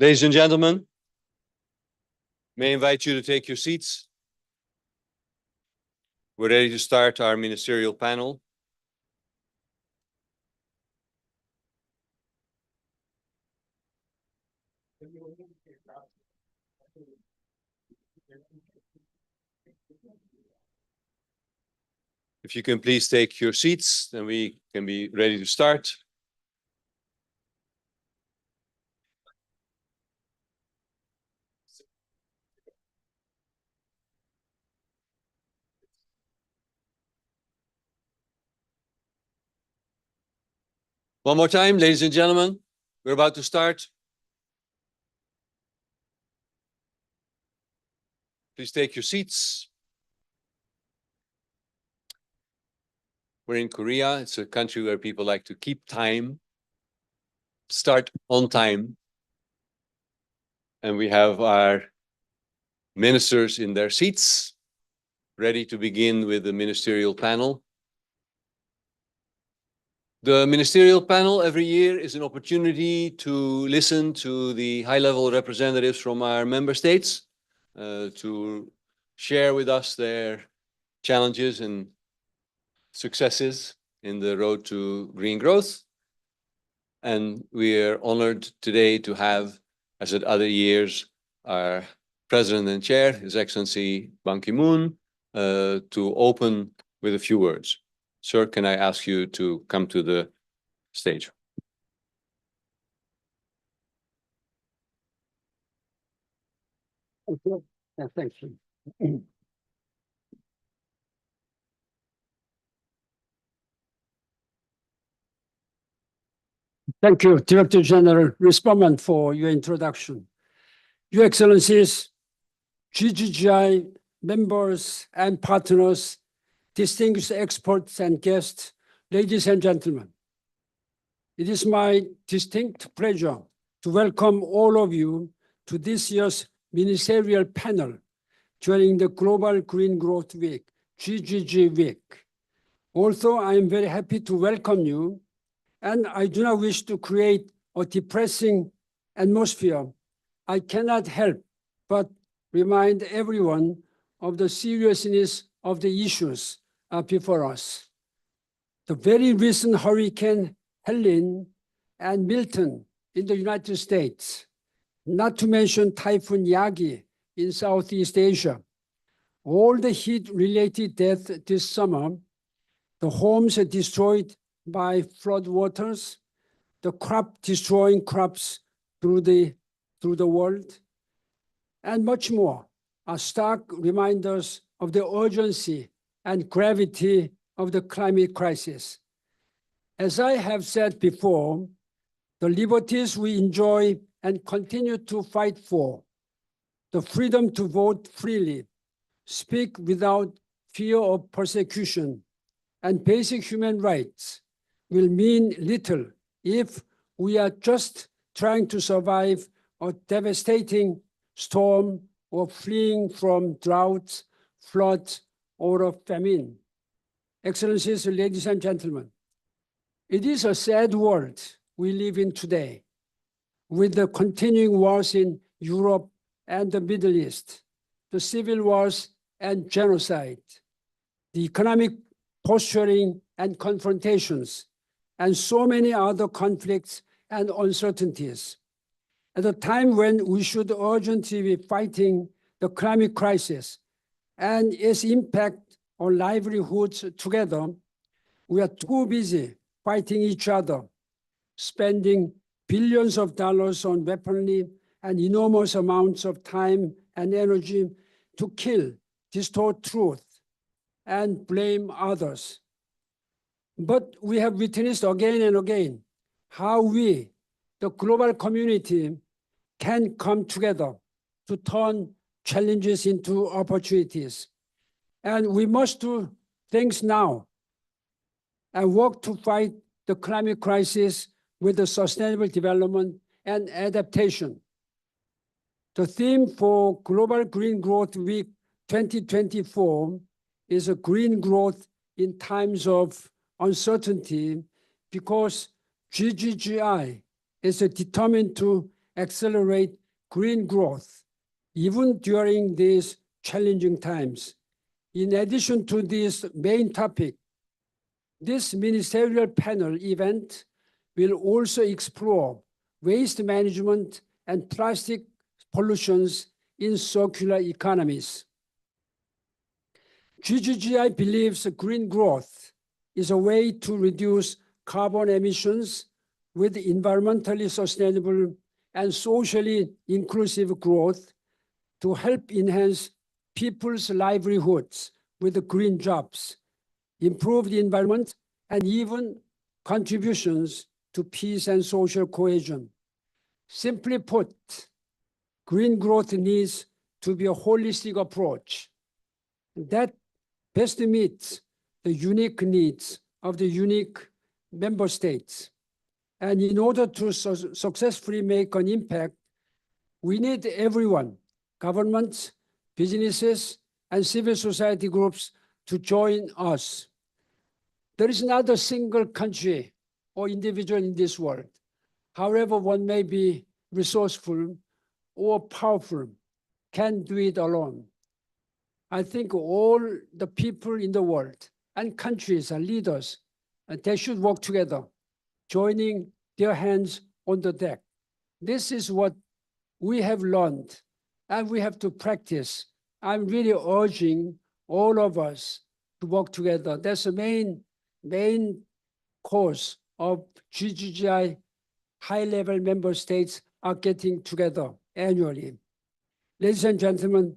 Ladies and gentlemen, may I invite you to take your seats. We're ready to start our ministerial panel. If you can please take your seats, then we can be ready to start. One more time, ladies and gentlemen, we're about to start. Please take your seats. We're in Korea. It's a country where people like to keep time, start on time. And we have our ministers in their seats, ready to begin with the ministerial panel. The ministerial panel every year is an opportunity to listen to the high-level representatives from our member states, to share with us their challenges and successes in the road to green growth. And we are honored today to have, as at other years, our President and Chair, His Excellency Ban Ki-moon, to open with a few words. Sir, can I ask you to come to the stage? Okay. Thank you. Thank you, Director General Respondent, for your introduction. Your Excellencies, GGGI members and partners, distinguished experts and guests, ladies and gentlemen. It is my distinct pleasure to welcome all of you to this year's Ministerial Panel during the Global Green Growth Week, GGG Week. Also, I am very happy to welcome you, and I do not wish to create a depressing atmosphere. I cannot help but remind everyone of the seriousness of the issues before us. The very recent Hurricane Helene and Milton in the United States, not to mention Typhoon Yagi in Southeast Asia, all the heat-related deaths this summer, the homes destroyed by flood waters, the crop-destroying crops through the world, and much more are stark reminders of the urgency and gravity of the climate crisis. As I have said before, the liberties we enjoy and continue to fight for, the freedom to vote freely, speak without fear of persecution, and basic human rights will mean little if we are just trying to survive a devastating storm or fleeing from droughts, floods, or a famine. Excellencies, ladies and gentlemen, it is a sad world we live in today, with the continuing wars in Europe and the Middle East, the civil wars and genocide, the economic posturing and confrontations, and so many other conflicts and uncertainties. At a time when we should urgently be fighting the climate crisis and its impact on livelihoods together, we are too busy fighting each other, spending billions of dollars on weaponry and enormous amounts of time and energy to kill, distort truth, and blame others. But we have witnessed again and again how we, the global community, can come together to turn challenges into opportunities. And we must do things now and work to fight the climate crisis with the sustainable development and adaptation. The theme for Global Green Growth Week 2024 is a green growth in times of uncertainty, because GGGI is determined to accelerate green growth, even during these challenging times. In addition to this main topic, this ministerial panel event will also explore waste management and plastic pollutions in circular economies. GGGI believes green growth is a way to reduce carbon emissions with environmentally sustainable and socially inclusive growth to help enhance people's livelihoods with green jobs, improve the environment, and even contributions to peace and social cohesion. Simply put, green growth needs to be a holistic approach that best meets the unique needs of the unique member states. And in order to successfully make an impact, we need everyone, governments, businesses, and civil society groups to join us. There is not a single country or individual in this world, however one may be resourceful or powerful, can do it alone. I think all the people in the world and countries and leaders, they should work together, joining their hands on the deck. This is what we have learned, and we have to practice. I'm really urging all of us to work together. That's the main cause of GGGI high-level member states are getting together annually. Ladies and gentlemen,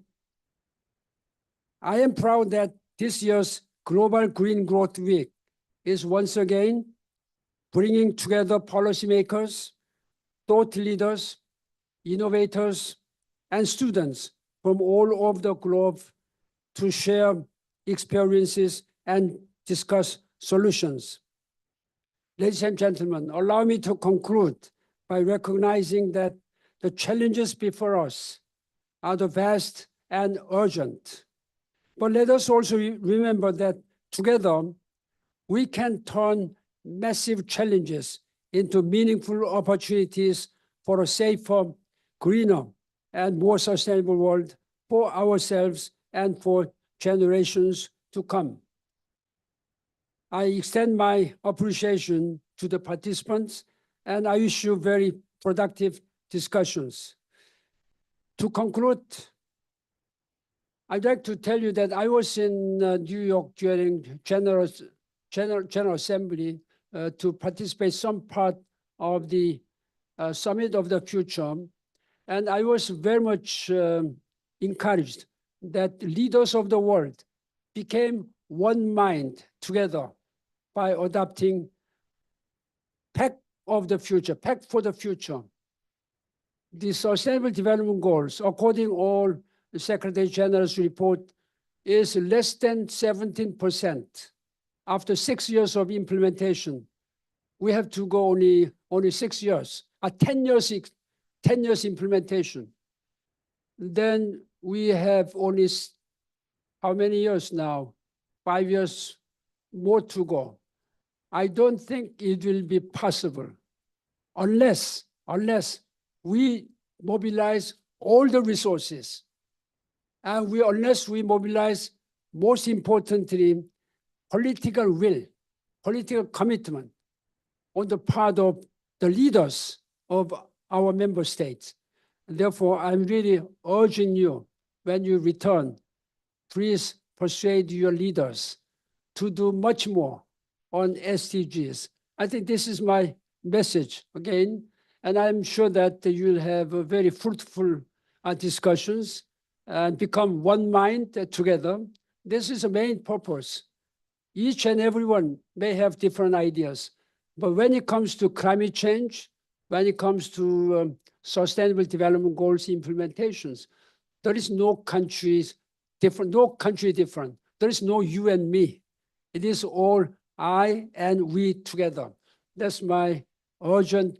I am proud that this year's Global Green Growth Week is once again bringing together policymakers, thought leaders, innovators, and students from all over the globe to share experiences and discuss solutions. Ladies and gentlemen, allow me to conclude by recognizing that the challenges before us are vast and urgent. But let us also remember that together, we can turn massive challenges into meaningful opportunities for a safer, greener, and more sustainable world for ourselves and for generations to come. I extend my appreciation to the participants, and I wish you very productive discussions. To conclude, I'd like to tell you that I was in New York during General Assembly to participate some part of the Summit of the Future. And I was very much encouraged that leaders of the world became one mind together by adopting Pact of the Future, Pact for the Future. The Sustainable Development Goals, according to all the Secretary General's report, is less than 17% after 6 years of implementation. We have to go only 6 years, 10 years implementation. Then we have only how many years now? 5 years more to go. I don't think it will be possible unless we mobilize all the resources, and unless we mobilize, most importantly, political will, political commitment on the part of the leaders of our member states. Therefore, I'm really urging you, when you return, please persuade your leaders to do much more on SDGs. I think this is my message again, and I'm sure that you'll have very fruitful discussions and become one mind together. This is the main purpose. Each and everyone may have different ideas, but when it comes to climate change, when it comes to Sustainable Development Goals implementations, there is no country different. There is no you and me. It is all I and we together. That's my urgent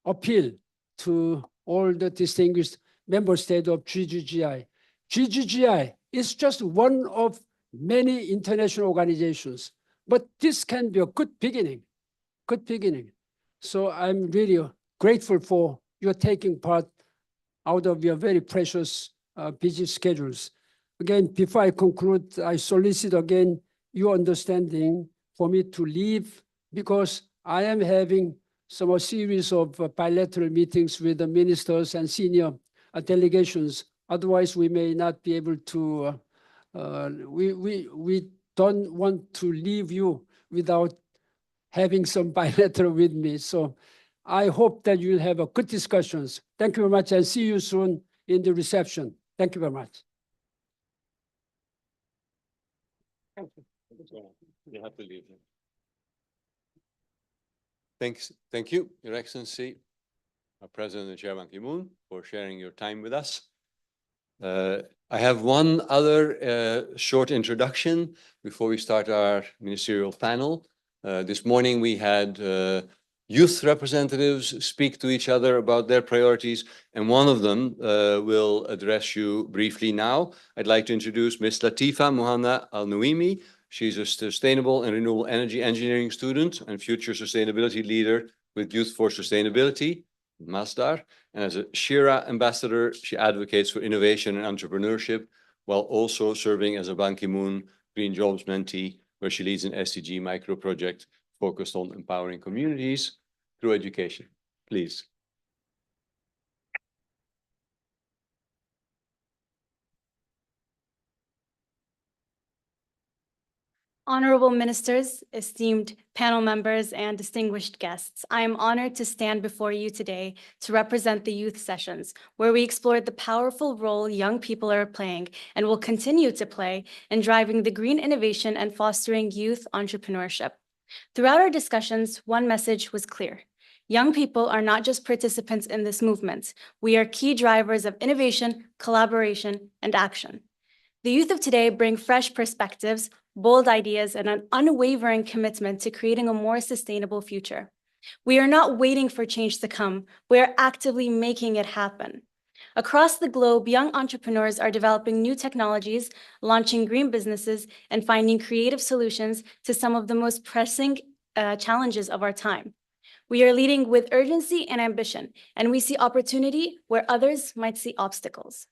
appeal to all the distinguished member states of GGGI. GGGI is just one of many international organizations, but this can be a good beginning. So I'm really grateful for you're taking part out of your very precious busy schedules. Again, before I conclude, I solicit again your understanding for me to leave because I am having a series of bilateral meetings with the ministers and senior delegations. Otherwise, we may not be able to, we don't want to leave you without having some bilateral with me. So I hope that you'll have a good discussions. Thank you very much and see you soon in the reception. Thank you very much. You have to leave. Thank you, Your Excellency, our President and Chair Ban Ki-moon, for sharing your time with us. I have one other short introduction before we start our ministerial panel. This morning we had youth representatives speak to each other about their priorities, and one of them will address you briefly now. I'd like to introduce Ms. Latifa Muhanna Al-Nuimi. She's a sustainable and renewable energy engineering student and future sustainability leader with Youth for Sustainability, Masdar. And as a Shira ambassador, she advocates for innovation and entrepreneurship while also serving as a Ban Ki-moon Green Jobs mentee, where she leads an SDG micro project focused on empowering communities through education. Please. Honorable ministers, esteemed panel members, and distinguished guests, I am honored to stand before you today to represent the youth sessions, where we explored the powerful role young people are playing and will continue to play in driving the green innovation and fostering youth entrepreneurship. Throughout our discussions, one message was clear. Young people are not just participants in this movement. We are key drivers of innovation, collaboration, and action. The youth of today bring fresh perspectives, bold ideas, and an unwavering commitment to creating a more sustainable future. We are not waiting for change to come. We are actively making it happen. Across the globe, young entrepreneurs are developing new technologies, launching green businesses, and finding creative solutions to some of the most pressing challenges of our time. We are leading with urgency and ambition, and we see opportunity where others might see obstacles.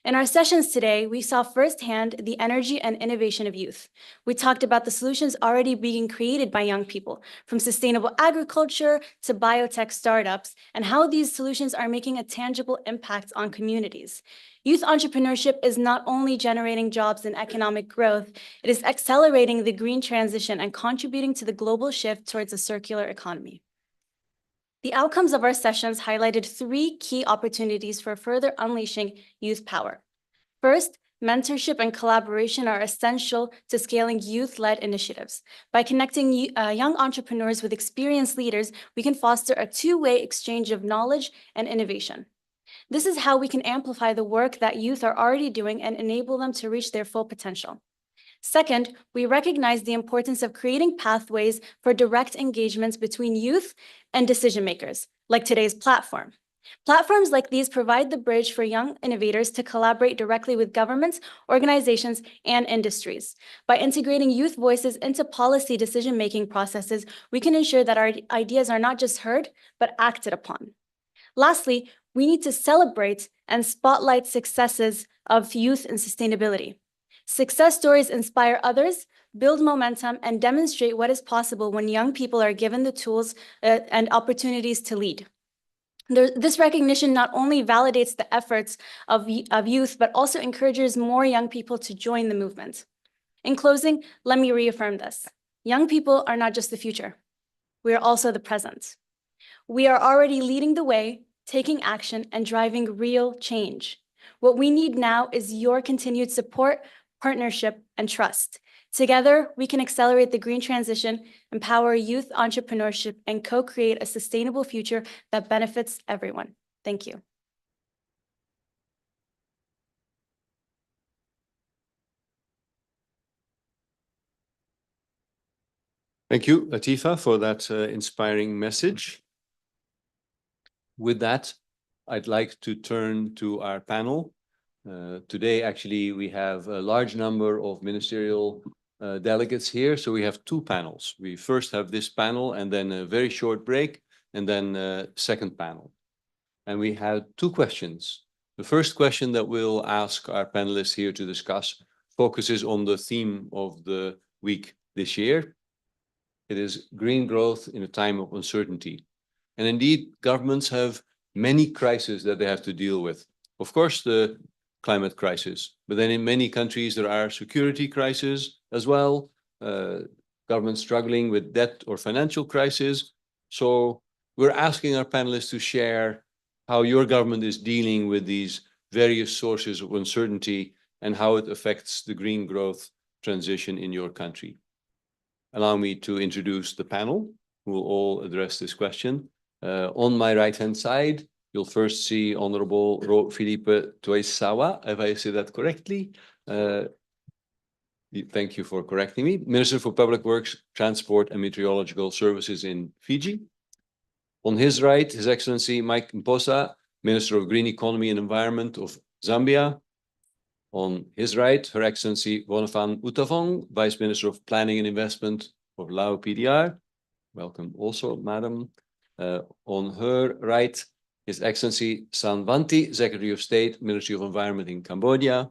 In our sessions today, we saw firsthand the energy and innovation of youth. We talked about the solutions already being created by young people, from sustainable agriculture to biotech startups, and how these solutions are making a tangible impact on communities. Youth entrepreneurship is not only generating jobs and economic growth, it is accelerating the green transition and contributing to the global shift towards a circular economy. The outcomes of our sessions highlighted three key opportunities for further unleashing youth power. First, mentorship and collaboration are essential to scaling youth-led initiatives. By connecting young entrepreneurs with experienced leaders, we can foster a two-way exchange of knowledge and innovation. This is how we can amplify the work that youth are already doing and enable them to reach their full potential. Second, we recognize the importance of creating pathways for direct engagements between youth and decision makers, like today's platform. Platforms like these provide the bridge for young innovators to collaborate directly with governments, organizations, and industries. By integrating youth voices into policy decision-making processes, we can ensure that our ideas are not just heard, but acted upon. Lastly, we need to celebrate and spotlight successes of youth in sustainability. Success stories inspire others, build momentum, and demonstrate what is possible when young people are given the tools and opportunities to lead. This recognition not only validates the efforts of youth, but also encourages more young people to join the movement. In closing, let me reaffirm this. Young people are not just the future. We are also the present. We are already leading the way, taking action, and driving real change. What we need now is your continued support, partnership, and trust. Together, we can accelerate the green transition, empower youth entrepreneurship, and co-create a sustainable future that benefits everyone. Thank you. Thank you, Latifa, for that inspiring message. With that, I'd like to turn to our panel. Today, actually, we have a large number of ministerial delegates here, so we have two panels. We first have this panel and then a very short break, and then a second panel. and we had two questions. The first question that we'll ask our panelists here to discuss focuses on the theme of the week this year. It is green growth in a time of uncertainty. And indeed, governments have many crises that they have to deal with. Of course, the climate crisis, but then in many countries, there are security crises as well, governments struggling with debt or financial crisis. So we're asking our panelists to share how your government is dealing with these various sources of uncertainty and how it affects the green growth transition in your country. Allow me to introduce the panel, who will all address this question. On my right-hand side, you'll first see Honorable Ro Filipe Tuisawa, if I say that correctly. Thank you for correcting me. Minister for Public Works, Transport and Meteorological Services in Fiji. On his right, His Excellency Mike Mposa, Minister of Green Economy and Environment of Zambia. On his right, Her Excellency Wonafan Utavong, Vice Minister of Planning and Investment of Lao PDR. Welcome also, Madam. On her right, His Excellency Sanvanti, Secretary of State, Ministry of Environment in Cambodia.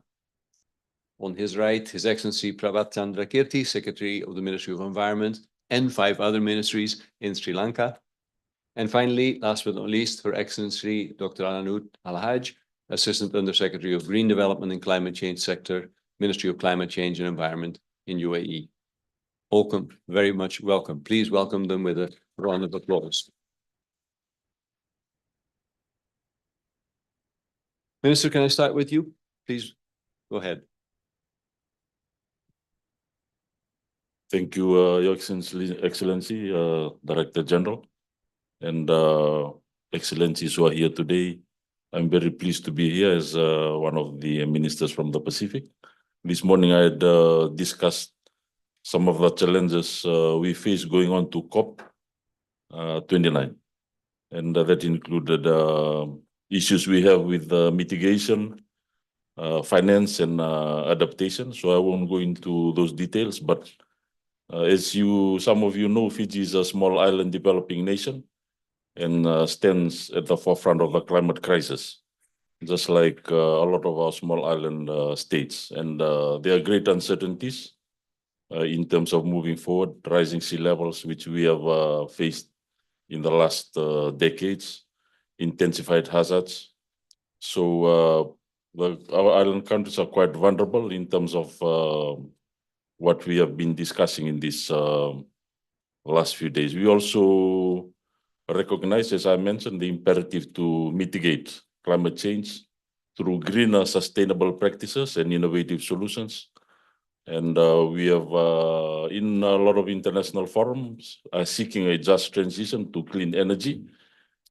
On his right, His Excellency Prabhat Chandrakirti, Secretary of the Ministry of Environment, and 5 other ministries in Sri Lanka. And finally, last but not least, Her Excellency Dr. Ananud Alhaj, Assistant Undersecretary of Green Development and Climate Change Sector, Ministry of Climate Change and Environment in UAE. Welcome, very much welcome. Please welcome them with a round of applause. Minister, can I start with you? Please go ahead. Thank you, Your Excellency, Director General, and Excellencies who are here today. I'm very pleased to be here as one of the ministers from the Pacific. This morning, I had discussed some of the challenges we face going on to COP 29, and that included issues we have with mitigation, finance, and adaptation. So I won't go into those details, but as some of you know, Fiji is a small island developing nation and stands at the forefront of the climate crisis, just like a lot of our small island states. And there are great uncertainties in terms of moving forward, rising sea levels, which we have faced in the last decades, intensified hazards. So our island countries are quite vulnerable in terms of what we have been discussing in this last few days. We also recognize, as I mentioned, the imperative to mitigate climate change through greener, sustainable practices and innovative solutions. And we have, in a lot of international forums, seeking a just transition to clean energy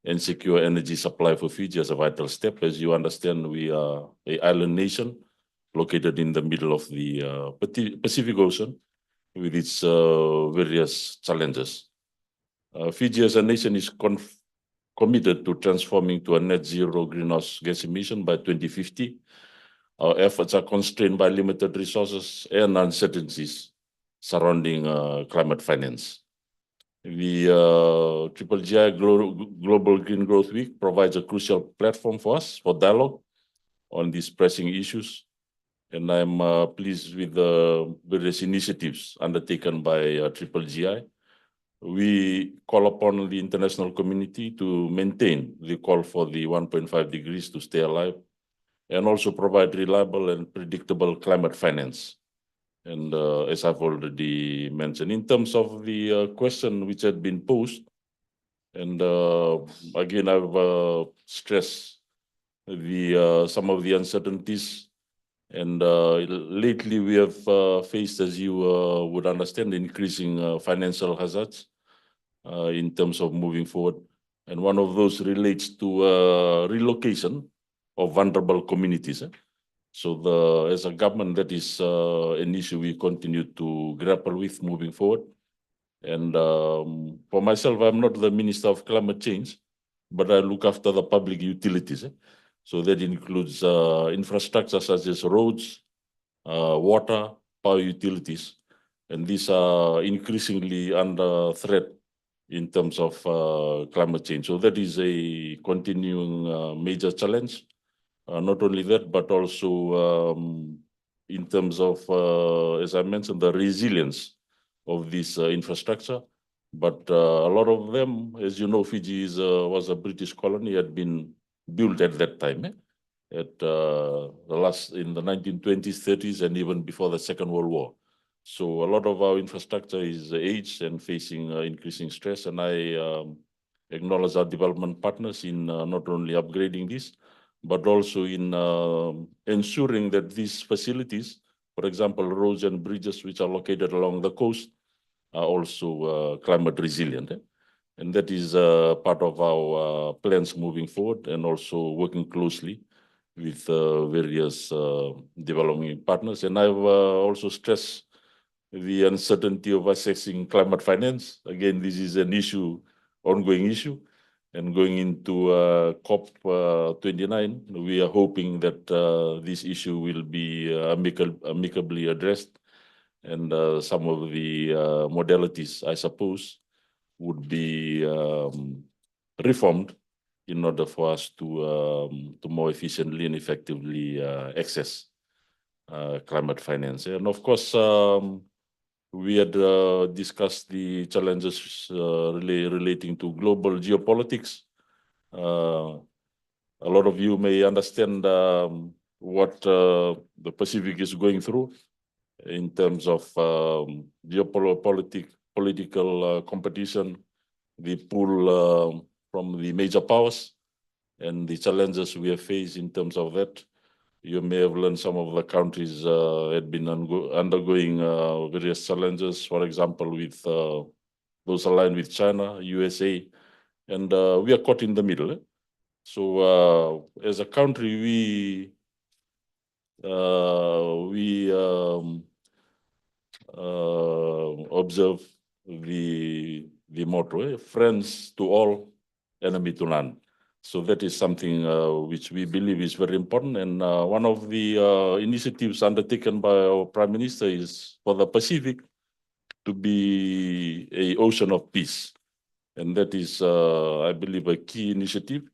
and secure energy supply for Fiji as a vital step. As you understand, we are an island nation located in the middle of the Pacific Ocean with its various challenges. Fiji as a nation is committed to transforming to a net zero greenhouse gas emission by 2050. Our efforts are constrained by limited resources and uncertainties surrounding climate finance. The GGI Global Green Growth Week provides a crucial platform for us for dialogue on these pressing issues. And I'm pleased with the various initiatives undertaken by GGI. We call upon the international community to maintain the call for the 1.5 degrees to stay alive, and also provide reliable and predictable climate finance. And as I've already mentioned, in terms of the question which had been posed, and again, I've stressed some of the uncertainties. And lately we have faced, as you would understand, increasing financial hazards in terms of moving forward. And one of those relates to relocation of vulnerable communities. So as a government, that is an issue we continue to grapple with moving forward. And for myself, I'm not the Minister of Climate Change, but I look after the public utilities. So that includes infrastructure such as roads, water, power utilities. And these are increasingly under threat in terms of climate change. So that is a continuing major challenge. Not only that, but also in terms of, as I mentioned, the resilience of this infrastructure. But a lot of them, as you know, Fiji was a British colony, had been built at that time, in the 1920s, 30s, and even before the Second World War. So a lot of our infrastructure is aged and facing increasing stress. And I acknowledge our development partners in not only upgrading this, but also in ensuring that these facilities, for example, roads and bridges which are located along the coast, are also climate resilient. And that is part of our plans moving forward, and also working closely with various developing partners. And I've also stressed the uncertainty of assessing climate finance. Again, this is an ongoing issue. And going into COP29, we are hoping that this issue will be amicably addressed. And some of the modalities, I suppose, would be reformed in order for us to more efficiently and effectively access climate finance. And of course, we had discussed the challenges relating to global geopolitics. A lot of you may understand what the Pacific is going through in terms of political competition, the pull from the major powers, and the challenges we have faced in terms of that. You may have learned some of the countries had been undergoing various challenges, for example, with those aligned with China, USA, and we are caught in the middle. So as a country, we observe the motto, friends to all, enemy to none. So that is something which we believe is very important. And one of the initiatives undertaken by our Prime Minister is for the Pacific to be an ocean of peace. And that is, I believe, a key initiative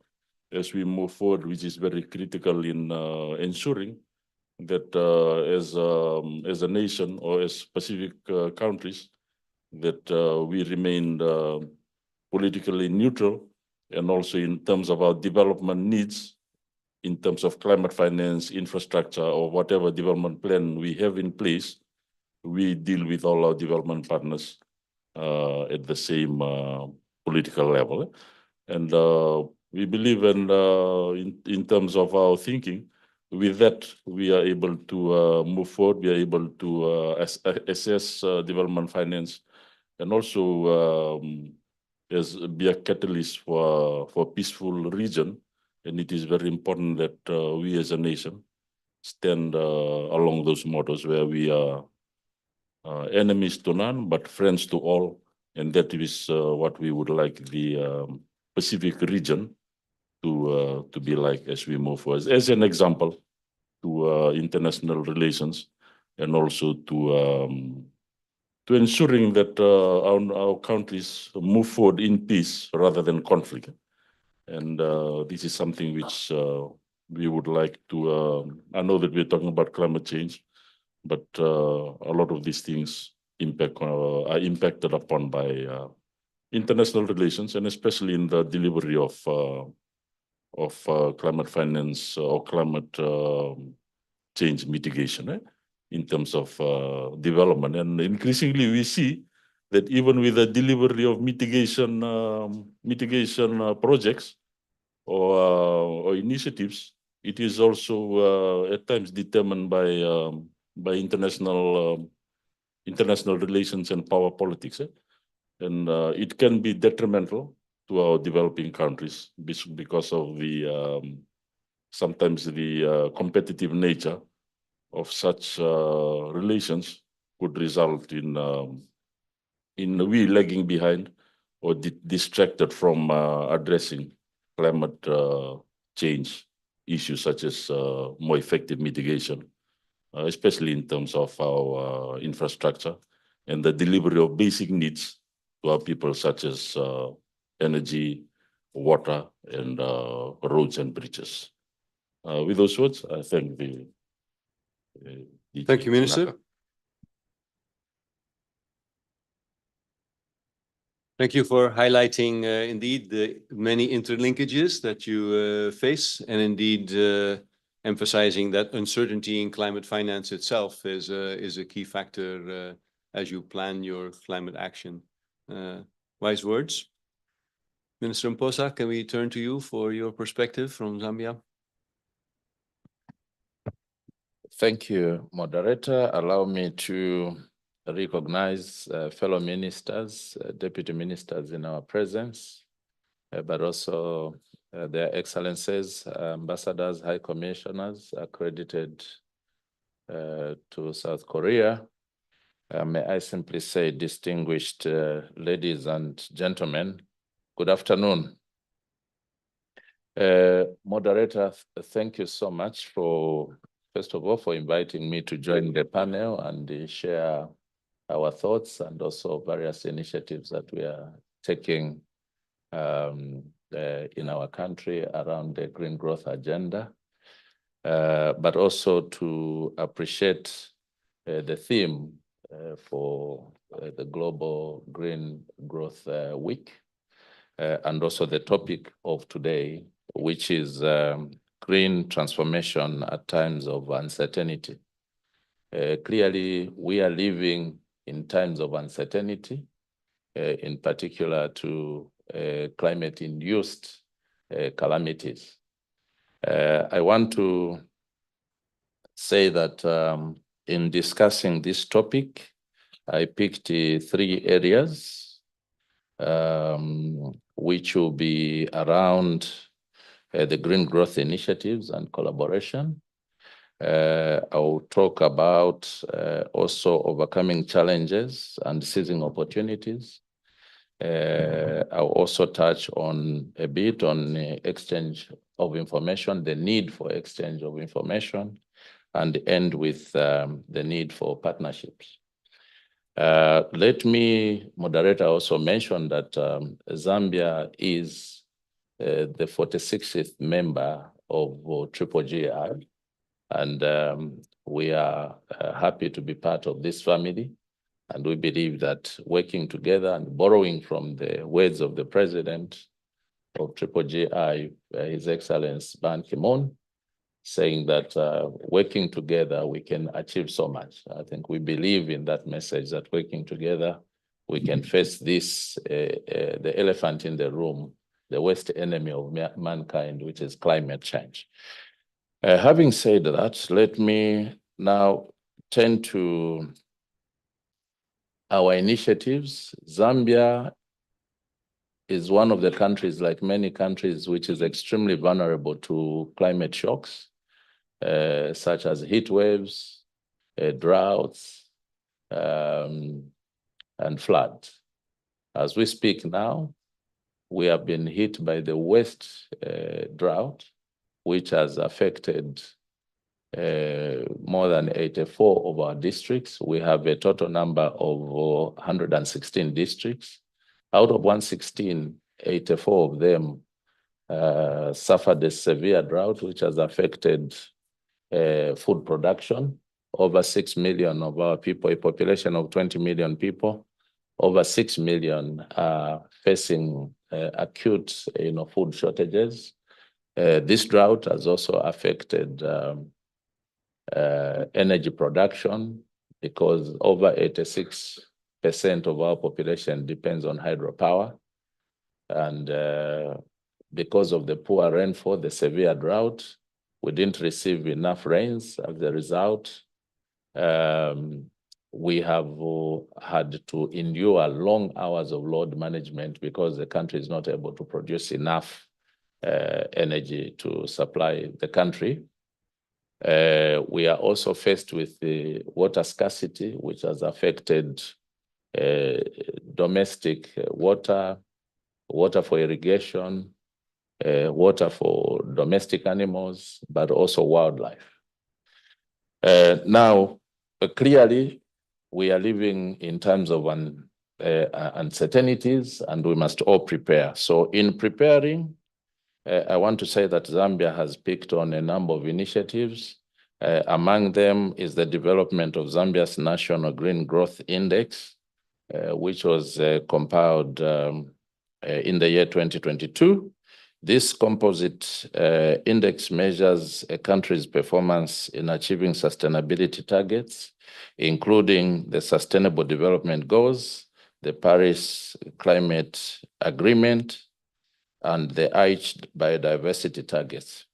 as we move forward, which is very critical in ensuring that as a nation or as Pacific countries, that we remain politically neutral, and also in terms of our development needs, in terms of climate finance, infrastructure, or whatever development plan we have in place, we deal with all our development partners at the same political level. And we believe in terms of our thinking, with that, we are able to move forward, we are able to assess development finance, and also be a catalyst for peaceful region. And it is very important that we as a nation stand along those mottos, where we are enemies to none, but friends to all. And that is what we would like the Pacific region to be like as we move forward. As an example to international relations, and also to ensuring that our countries move forward in peace rather than conflict. And this is something which we would like to, I know that we're talking about climate change, but a lot of these things are impacted upon by international relations, and especially in the delivery of climate finance or climate change mitigation. In terms of development. And increasingly we see that even with the delivery of mitigation projects or initiatives, it is also at times determined by international relations and power politics. And it can be detrimental to our developing countries because of the sometimes the competitive nature of such relations could result in we lagging behind or distracted from addressing climate change issues, such as more effective mitigation, especially in terms of our infrastructure and the delivery of basic needs to our people, such as energy, water, and roads and bridges. With those words, I thank the. Thank you, Minister. Thank you for highlighting indeed the many interlinkages that you face, and indeed emphasizing that uncertainty in climate finance itself is a key factor as you plan your climate action. Wise words. Minister Mposa, can we turn to you for your perspective from Zambia? Thank you, moderator. Allow me to recognize fellow ministers, deputy ministers in our presence, but also their excellencies, ambassadors, high commissioners accredited to South Korea. May I simply say, distinguished ladies and gentlemen, good afternoon. Moderator, thank you so much for, first of all, for inviting me to join the panel and share our thoughts and also various initiatives that we are taking in our country around the green growth agenda, but also to appreciate the theme for the Global Green Growth Week, and also the topic of today, which is green transformation at times of uncertainty. Clearly, we are living in times of uncertainty, in particular to climate-induced calamities. I want to say that in discussing this topic, I picked 3 areas which will be around the green growth initiatives and collaboration. I will talk about also overcoming challenges and seizing opportunities. I'll also touch on a bit on exchange of information, the need for exchange of information, and end with the need for partnerships. Let me, moderator, also mention that Zambia is the 46th member of GGGI, and we are happy to be part of this family. And we believe that working together and borrowing from the words of the president of GGGI, His Excellency Ban Ki-moon, saying that working together, we can achieve so much. I think we believe in that message that working together, we can face this, the elephant in the room, the worst enemy of mankind, which is climate change. Having said that, let me now turn to our initiatives. Zambia is one of the countries, like many countries, which is extremely vulnerable to climate shocks, such as heat waves, droughts, and floods. As we speak now, we have been hit by the worst drought, which has affected more than 84 of our districts. We have a total number of 116 districts. Out of 116, 84 of them suffered a severe drought, which has affected food production. Over 6 million of our people, a population of 20 million people, over 6 million are facing acute food shortages. This drought has also affected energy production, because over 86% of our population depends on hydropower. And because of the poor rainfall, the severe drought, we didn't receive enough rains. As a result, we have had to endure long hours of load management because the country is not able to produce enough energy to supply the country. We are also faced with the water scarcity, which has affected domestic water, water for irrigation, water for domestic animals, but also wildlife. Now, clearly, we are living in times of uncertainties, and we must all prepare. So in preparing, I want to say that Zambia has picked on a number of initiatives. Among them is the development of Zambia's National Green Growth Index, which was compiled in the year 2022. This composite index measures a country's performance in achieving sustainability targets, including the Sustainable Development Goals, the Paris Climate Agreement, and the Aichi biodiversity targets.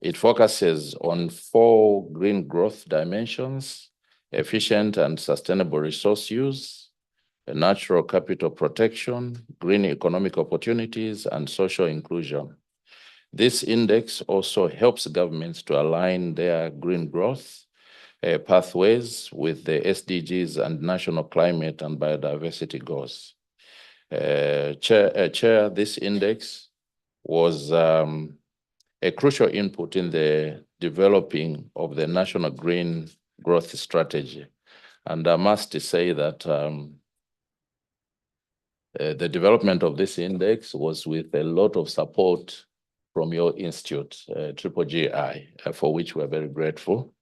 It focuses on 4 green growth dimensions: efficient and sustainable resource use, natural capital protection, green economic opportunities, and social inclusion. This index also helps governments to align their green growth pathways with the SDGs and national climate and biodiversity goals. Chair, this index was a crucial input in the developing of the National Green Growth Strategy. And I must say that the development of this index was with a lot of support from your institute, GGI, for which we're very grateful.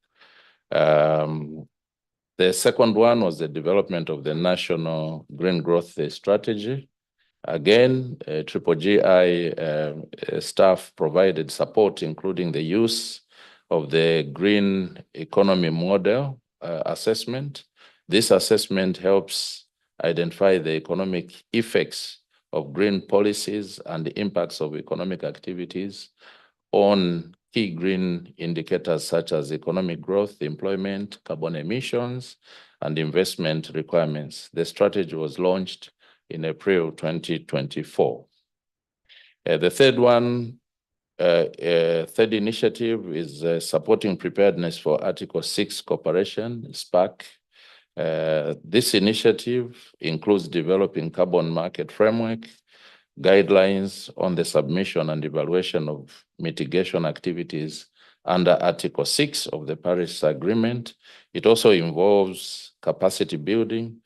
The second one was the development of the National Green Growth Strategy. Again, GGI staff provided support, including the use of the Green Economy Model assessment. This assessment helps identify the economic effects of green policies and the impacts of economic activities on key green indicators such as economic growth, employment, carbon emissions, and investment requirements. The strategy was launched in April 2024. The third one, third initiative is supporting preparedness for Article 6 cooperation, SPAC. This initiative includes developing carbon market framework, guidelines on the submission and evaluation of mitigation activities under Article 6 of the Paris Agreement. It also involves capacity building,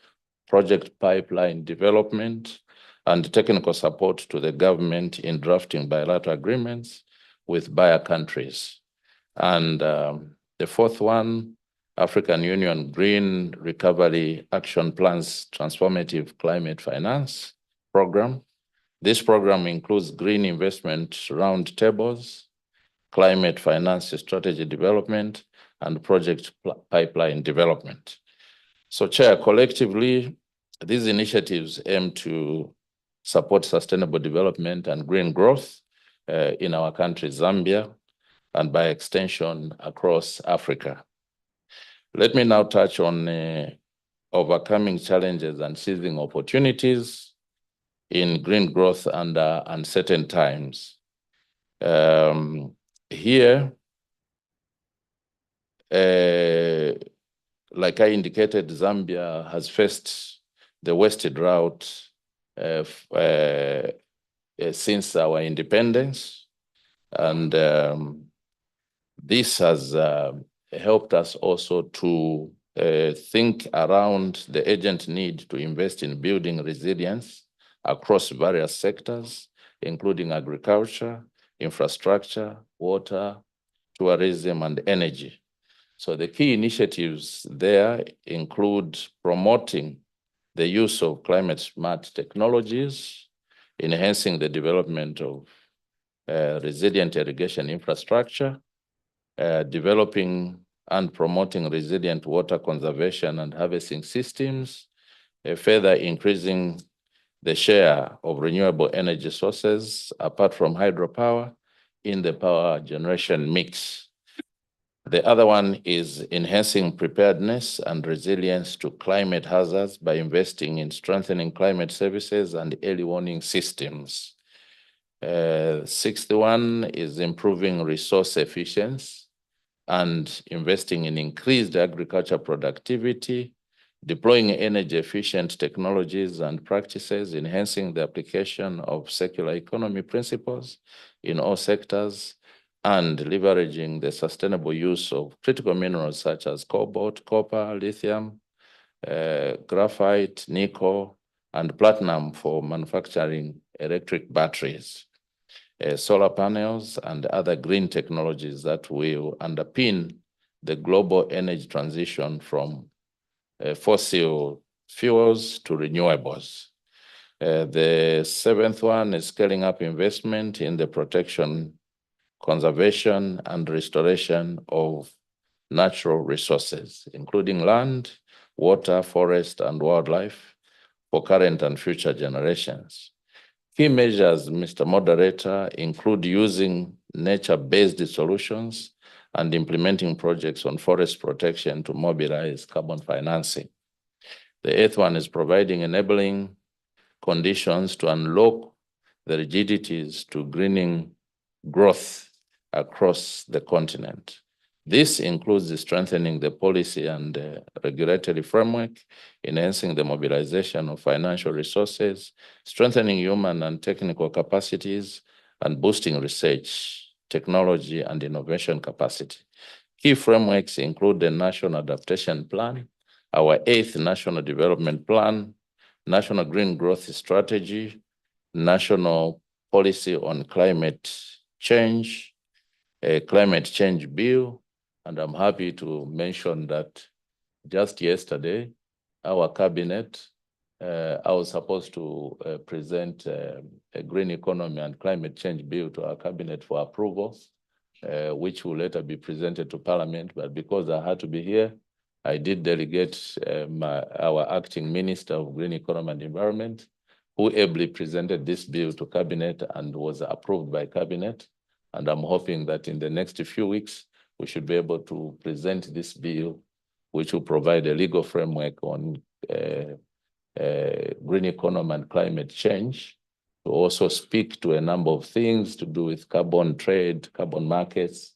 project pipeline development, and technical support to the government in drafting bilateral agreements with buyer countries. And the fourth one, African Union Green Recovery Action Plan's Transformative Climate Finance Program. This program includes green investment roundtables, climate finance strategy development, and project pipeline development. So, Chair, collectively, these initiatives aim to support sustainable development and green growth in our country, Zambia, and by extension, across Africa. Let me now touch on overcoming challenges and seizing opportunities in green growth under uncertain times. Here, like I indicated, Zambia has faced the worst drought since our independence. And this has helped us also to think around the urgent need to invest in building resilience across various sectors, including agriculture, infrastructure, water, tourism, and energy. So the key initiatives there include promoting the use of climate smart technologies, enhancing the development of resilient irrigation infrastructure, developing and promoting resilient water conservation and harvesting systems, further increasing the share of renewable energy sources apart from hydropower in the power generation mix. The other one is enhancing preparedness and resilience to climate hazards by investing in strengthening climate services and early warning systems. Sixth one is improving resource efficiency and investing in increased agriculture productivity, deploying energy efficient technologies and practices, enhancing the application of circular economy principles in all sectors, and leveraging the sustainable use of critical minerals such as cobalt, copper, lithium, graphite, nickel, and platinum for manufacturing electric batteries, solar panels, and other green technologies that will underpin the global energy transition from fossil fuels to renewables. The seventh one is scaling up investment in the protection, conservation, and restoration of natural resources, including land, water, forest, and wildlife for current and future generations. Key measures, Mr. Moderator, include using nature-based solutions and implementing projects on forest protection to mobilize carbon financing. The eighth one is providing enabling conditions to unlock the rigidities to greening growth across the continent. This includes strengthening the policy and regulatory framework, enhancing the mobilization of financial resources, strengthening human and technical capacities, and boosting research, technology, and innovation capacity. Key frameworks include the National Adaptation Plan, our 8th National Development Plan, National Green Growth Strategy, National Policy on Climate Change, a Climate Change Bill, and I'm happy to mention that just yesterday, our cabinet, I was supposed to present a green economy and climate change bill to our cabinet for approval, which will later be presented to Parliament. But because I had to be here, I did delegate our acting Minister of Green Economy and Environment, who ably presented this bill to cabinet and was approved by cabinet. And I'm hoping that in the next few weeks, we should be able to present this bill, which will provide a legal framework on green economy and climate change, to also speak to a number of things to do with carbon trade, carbon markets.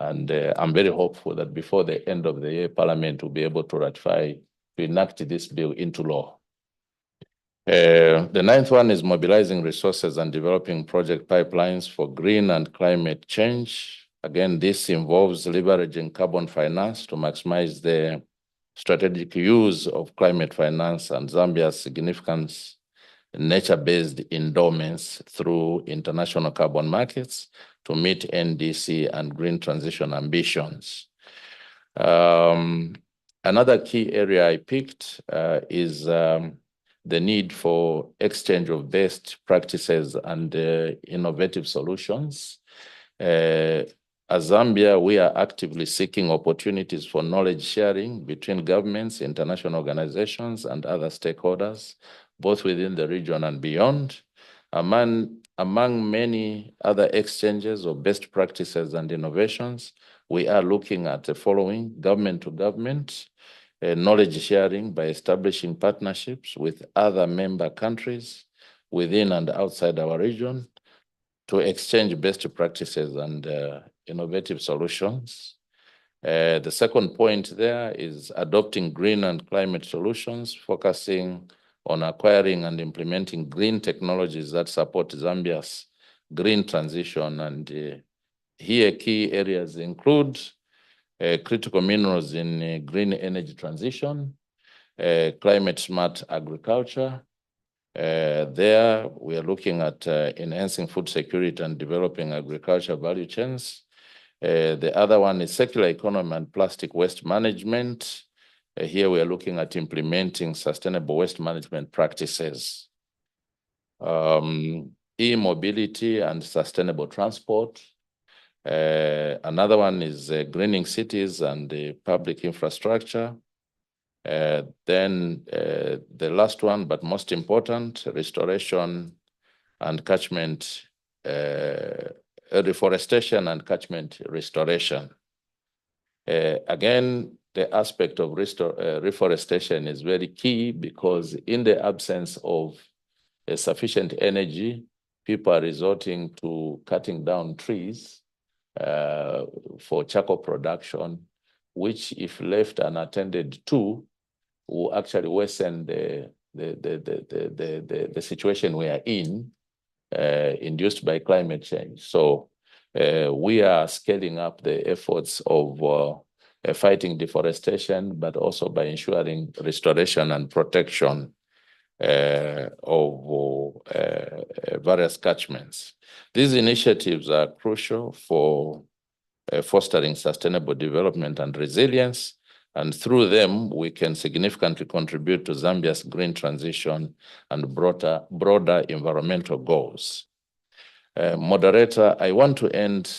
And I'm very hopeful that before the end of the year, Parliament will be able to ratify, to enact this bill into law. The ninth one is mobilizing resources and developing project pipelines for green and climate change. Again, this involves leveraging carbon finance to maximize the strategic use of climate finance and Zambia's significant nature-based endowments through international carbon markets to meet NDC and green transition ambitions. Another key area I picked is the need for exchange of best practices and innovative solutions. As Zambia, we are actively seeking opportunities for knowledge sharing between governments, international organizations, and other stakeholders, both within the region and beyond. Among many other exchanges of best practices and innovations, we are looking at the following: government to government, knowledge sharing by establishing partnerships with other member countries within and outside our region to exchange best practices and innovative solutions. The second point there is adopting green and climate solutions, focusing on acquiring and implementing green technologies that support Zambia's green transition. And here key areas include critical minerals in green energy transition, climate smart agriculture. There we are looking at enhancing food security and developing agriculture value chains. The other one is circular economy and plastic waste management. Here we are looking at implementing sustainable waste management practices. E-mobility and sustainable transport. Another one is greening cities and public infrastructure. Then the last one, but most important, restoration and catchment, reforestation and catchment restoration. Again, the aspect of reforestation is very key, because in the absence of sufficient energy, people are resorting to cutting down trees for charcoal production, which, if left unattended to, will actually worsen the situation we are in, induced by climate change. So we are scaling up the efforts of fighting deforestation, but also by ensuring restoration and protection of various catchments. These initiatives are crucial for fostering sustainable development and resilience, and through them, we can significantly contribute to Zambia's green transition and broader environmental goals. Moderator, I want to end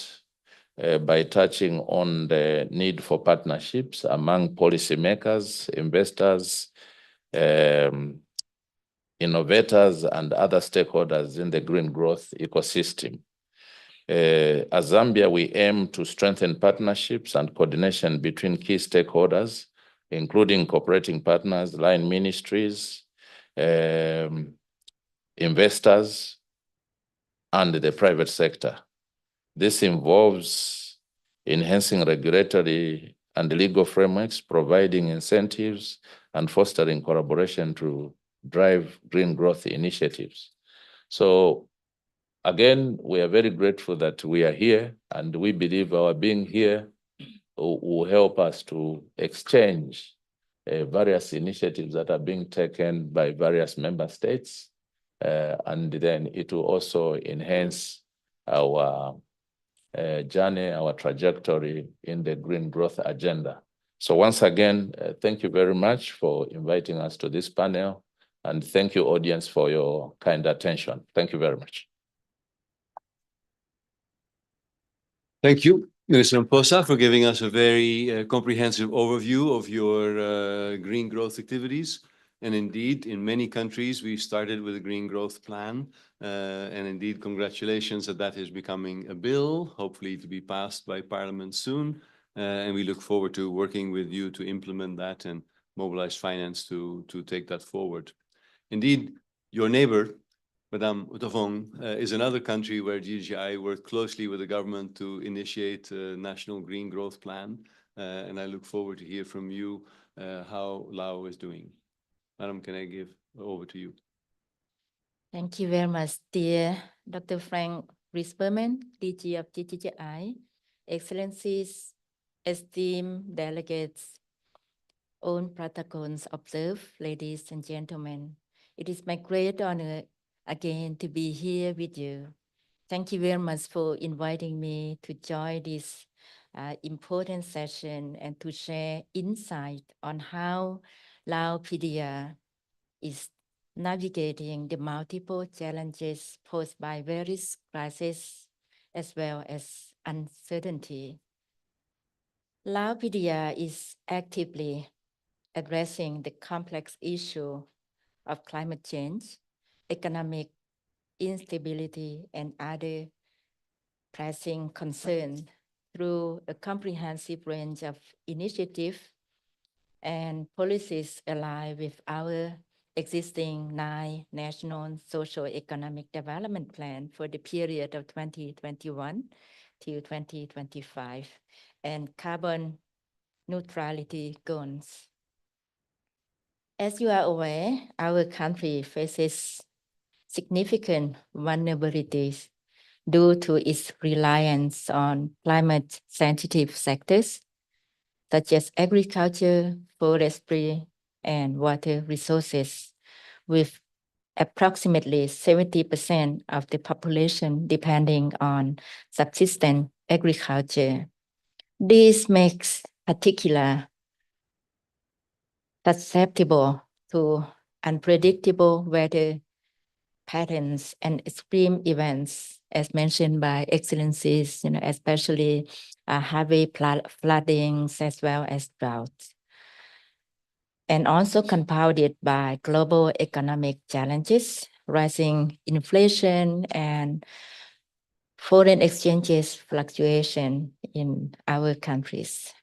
by touching on the need for partnerships among policymakers, investors, innovators, and other stakeholders in the green growth ecosystem. As Zambia, we aim to strengthen partnerships and coordination between key stakeholders, including cooperating partners, line ministries, investors, and the private sector. This involves enhancing regulatory and legal frameworks, providing incentives, and fostering collaboration to drive green growth initiatives. So again, we are very grateful that we are here, and we believe our being here will help us to exchange various initiatives that are being taken by various member states, and then it will also enhance our journey, our trajectory in the green growth agenda. So once again, thank you very much for inviting us to this panel, and thank you, audience, for your kind attention. Thank you very much. Thank you, Minister Mposa, for giving us a very comprehensive overview of your green growth activities. And indeed, in many countries, we started with a green growth plan. And indeed, congratulations that is becoming a bill, hopefully to be passed by Parliament soon. And we look forward to working with you to implement that and mobilize finance to take that forward. Indeed, your neighbor, Madame Utavong, is another country where GGI worked closely with the government to initiate a national green growth plan. And I look forward to hear from you how Lao is doing. Madam, can I give over to you? Thank you very much, dear Dr. Frank Risperman, DG of GGI, Excellencies, esteemed delegates, own protocols observed, ladies and gentlemen. It is my great honor again to be here with you. Thank you very much for inviting me to join this important session and to share insight on how Lao PDR is navigating the multiple challenges posed by various crises as well as uncertainty. Lao PDR is actively addressing the complex issue of climate change, economic instability, and other pressing concerns through a comprehensive range of initiatives and policies aligned with our existing 9 national socio-economic development plan for the period of 2021 to 2025 and carbon neutrality goals. As you are aware, our country faces significant vulnerabilities due to its reliance on climate-sensitive sectors such as agriculture, forestry, and water resources, with approximately 70% of the population depending on subsistence agriculture. This makes particularly susceptible to unpredictable weather patterns and extreme events, as mentioned by Excellencies, especially heavy floodings as well as droughts. And also compounded by global economic challenges, rising inflation and foreign exchanges fluctuation in our countries.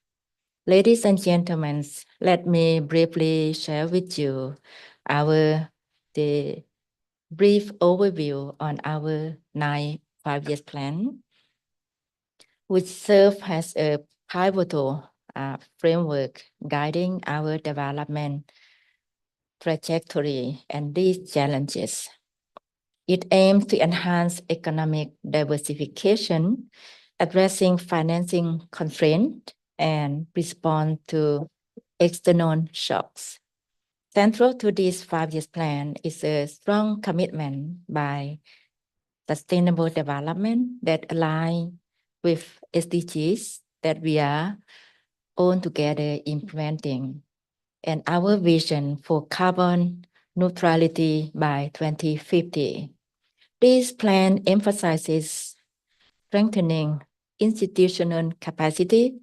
Ladies and gentlemen, let me briefly share with you the brief overview on our 9 5-year plan, which serves as a pivotal framework guiding our development trajectory and these challenges. It aims to enhance economic diversification, addressing financing constraints, and respond to external shocks. Central to this 5-year plan is a strong commitment by sustainable development that align with SDGs that we are all together implementing, and our vision for carbon neutrality by 2050. This plan emphasizes strengthening institutional capacity,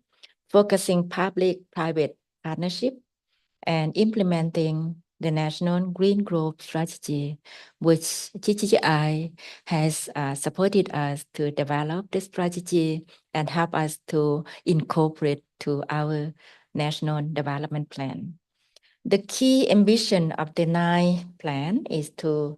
focusing public-private partnership, and implementing the National Green Growth Strategy, which GGI has supported us to develop the strategy and help us to incorporate to our National Development Plan. The key ambition of the 9 plan is to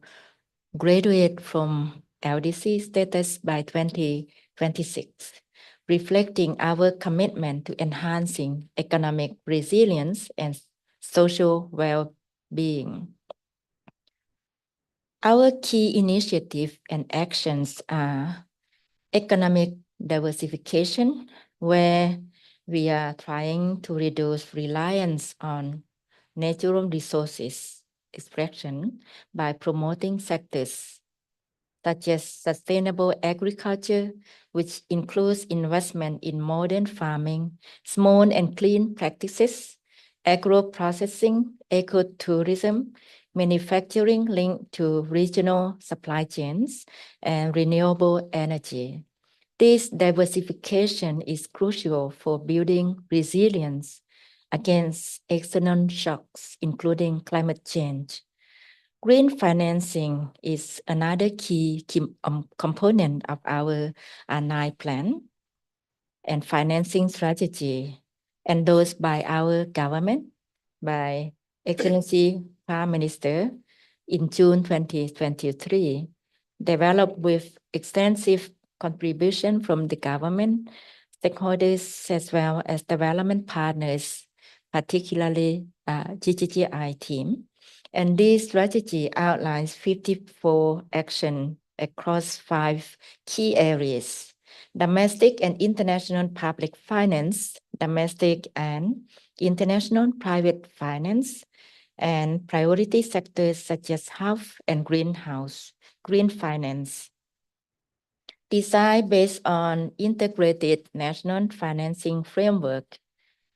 graduate from LDC status by 2026, reflecting our commitment to enhancing economic resilience and social well-being. Our key initiatives and actions are economic diversification, where we are trying to reduce reliance on natural resources extraction by promoting sectors such as sustainable agriculture, which includes investment in modern farming, small and clean practices, agro-processing, ecotourism, manufacturing linked to regional supply chains, and renewable energy. This diversification is crucial for building resilience against external shocks, including climate change. Green financing is another key component of our 9 plan and financing strategy endorsed by our government, by Excellency Prime Minister in June 2023, developed with extensive contribution from the government, stakeholders, as well as development partners, particularly GGI team. And this strategy outlines 54 actions across 5 key areas: domestic and international public finance, domestic and international private finance, and priority sectors such as health and green finance. Designed based on integrated national financing framework,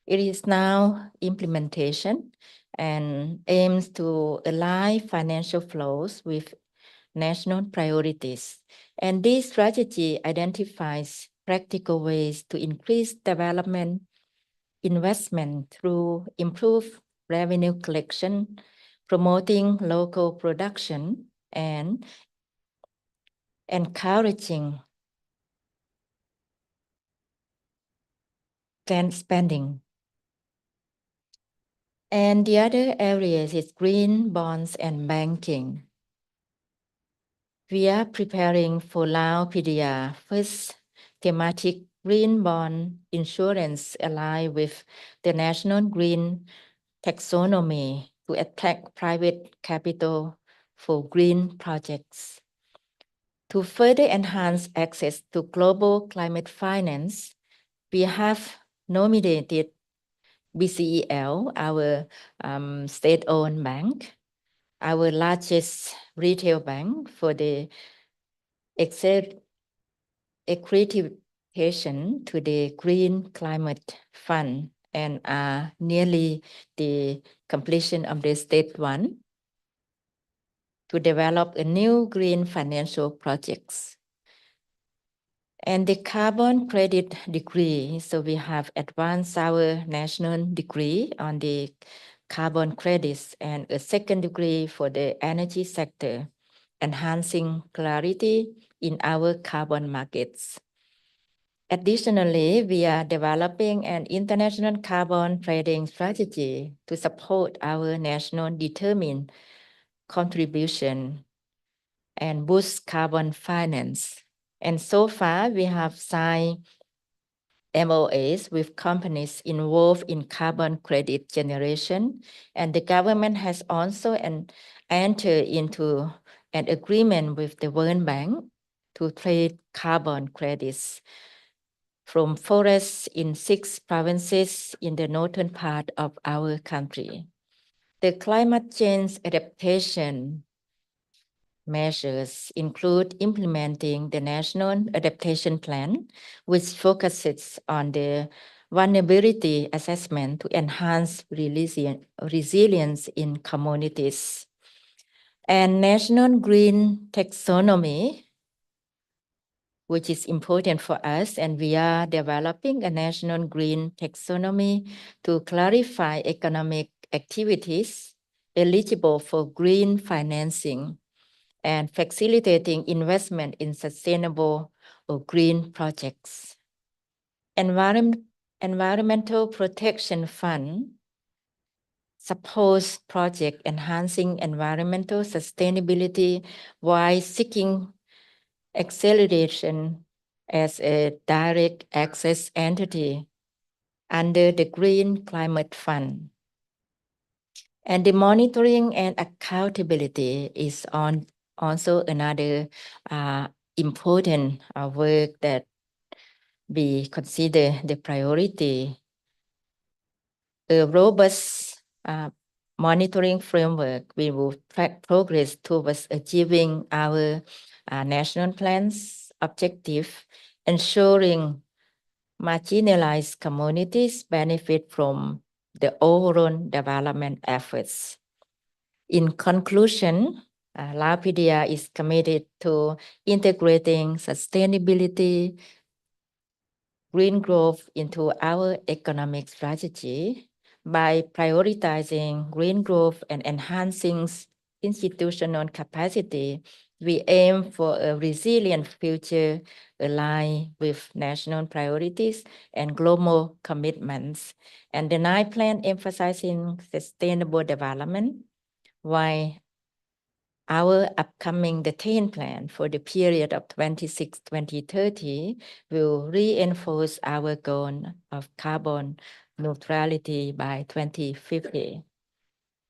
it is now implementation and aims to align financial flows with national priorities. And this strategy identifies practical ways to increase development investment through improved revenue collection, promoting local production, and encouraging spending. And the other areas is green bonds and banking. We are preparing for Lao PDR, first thematic green bond insurance aligned with the national green taxonomy to attract private capital for green projects. To further enhance access to global climate finance, we have nominated BCEL, our state-owned bank, our largest retail bank, for the accreditation to the Green Climate Fund, and are nearly the completion of the state one to develop a new green financial projects. And the carbon credit degree, so we have advanced our national degree on the carbon credits and a second degree for the energy sector, enhancing clarity in our carbon markets. Additionally, we are developing an international carbon trading strategy to support our national determined contribution and boost carbon finance. And so far, we have signed MOAs with companies involved in carbon credit generation, and the government has also entered into an agreement with the World Bank to trade carbon credits from forests in 6 provinces in the northern part of our country. The climate change adaptation measures include implementing the National Adaptation Plan, which focuses on the vulnerability assessment to enhance resilience in communities, and National Green Taxonomy, which is important for us, and we are developing a National Green Taxonomy to clarify economic activities eligible for green financing and facilitating investment in sustainable or green projects. Environmental Protection Fund supports projects enhancing environmental sustainability while seeking acceleration as a direct access entity under the Green Climate Fund. And the monitoring and accountability is also another important work that we consider the priority. A robust monitoring framework, we will track progress towards achieving our national plans objective, ensuring marginalized communities benefit from the overall development efforts. In conclusion, LAPDR is committed to integrating sustainability, green growth into our economic strategy by prioritizing green growth and enhancing institutional capacity. We aim for a resilient future aligned with national priorities and global commitments. And the 9th plan emphasizing sustainable development, while our upcoming the 10th plan for the period of 2026-2030 will reinforce our goal of carbon neutrality by 2050.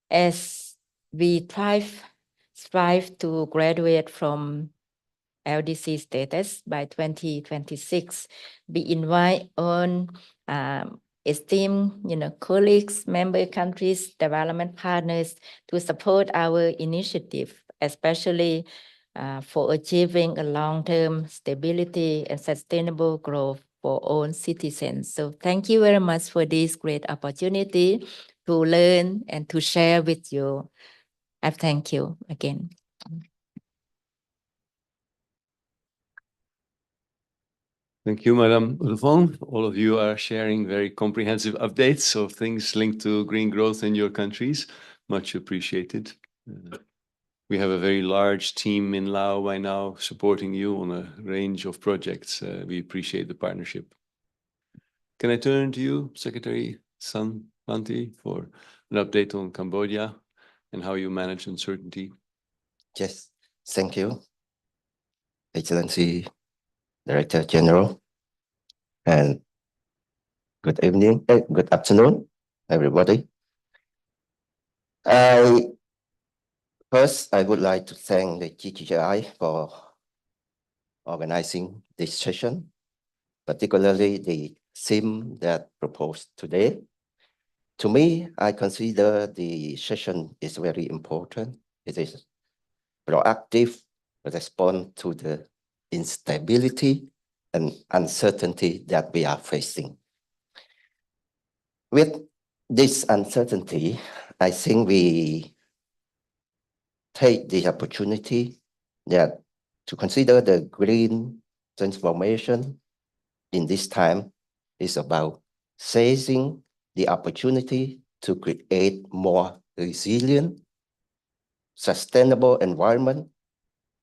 As we strive to graduate from LDC status by 2026, we invite on esteemed colleagues, member countries, development partners to support our initiative, especially for achieving a long-term stability and sustainable growth for all citizens. So thank you very much for this great opportunity to learn and to share with you. I thank you again. Thank you, Madam Ulfong. All of you are sharing very comprehensive updates of things linked to green growth in your countries. Much appreciated. We have a very large team in Laos by now supporting you on a range of projects. We appreciate the partnership. Can I turn to you, Secretary San Lanti, for an update on Cambodia and how you manage uncertainty? Yes, thank you, Excellency Director General, and good evening, good afternoon, everybody. First, I would like to thank the GGI for organizing this session, particularly the theme that proposed today. To me, I consider the session is very important. It is proactive response to the instability and uncertainty that we are facing. With this uncertainty, I think we take the opportunity that to consider the green transformation in this time is about seizing the opportunity to create more resilient, sustainable environment,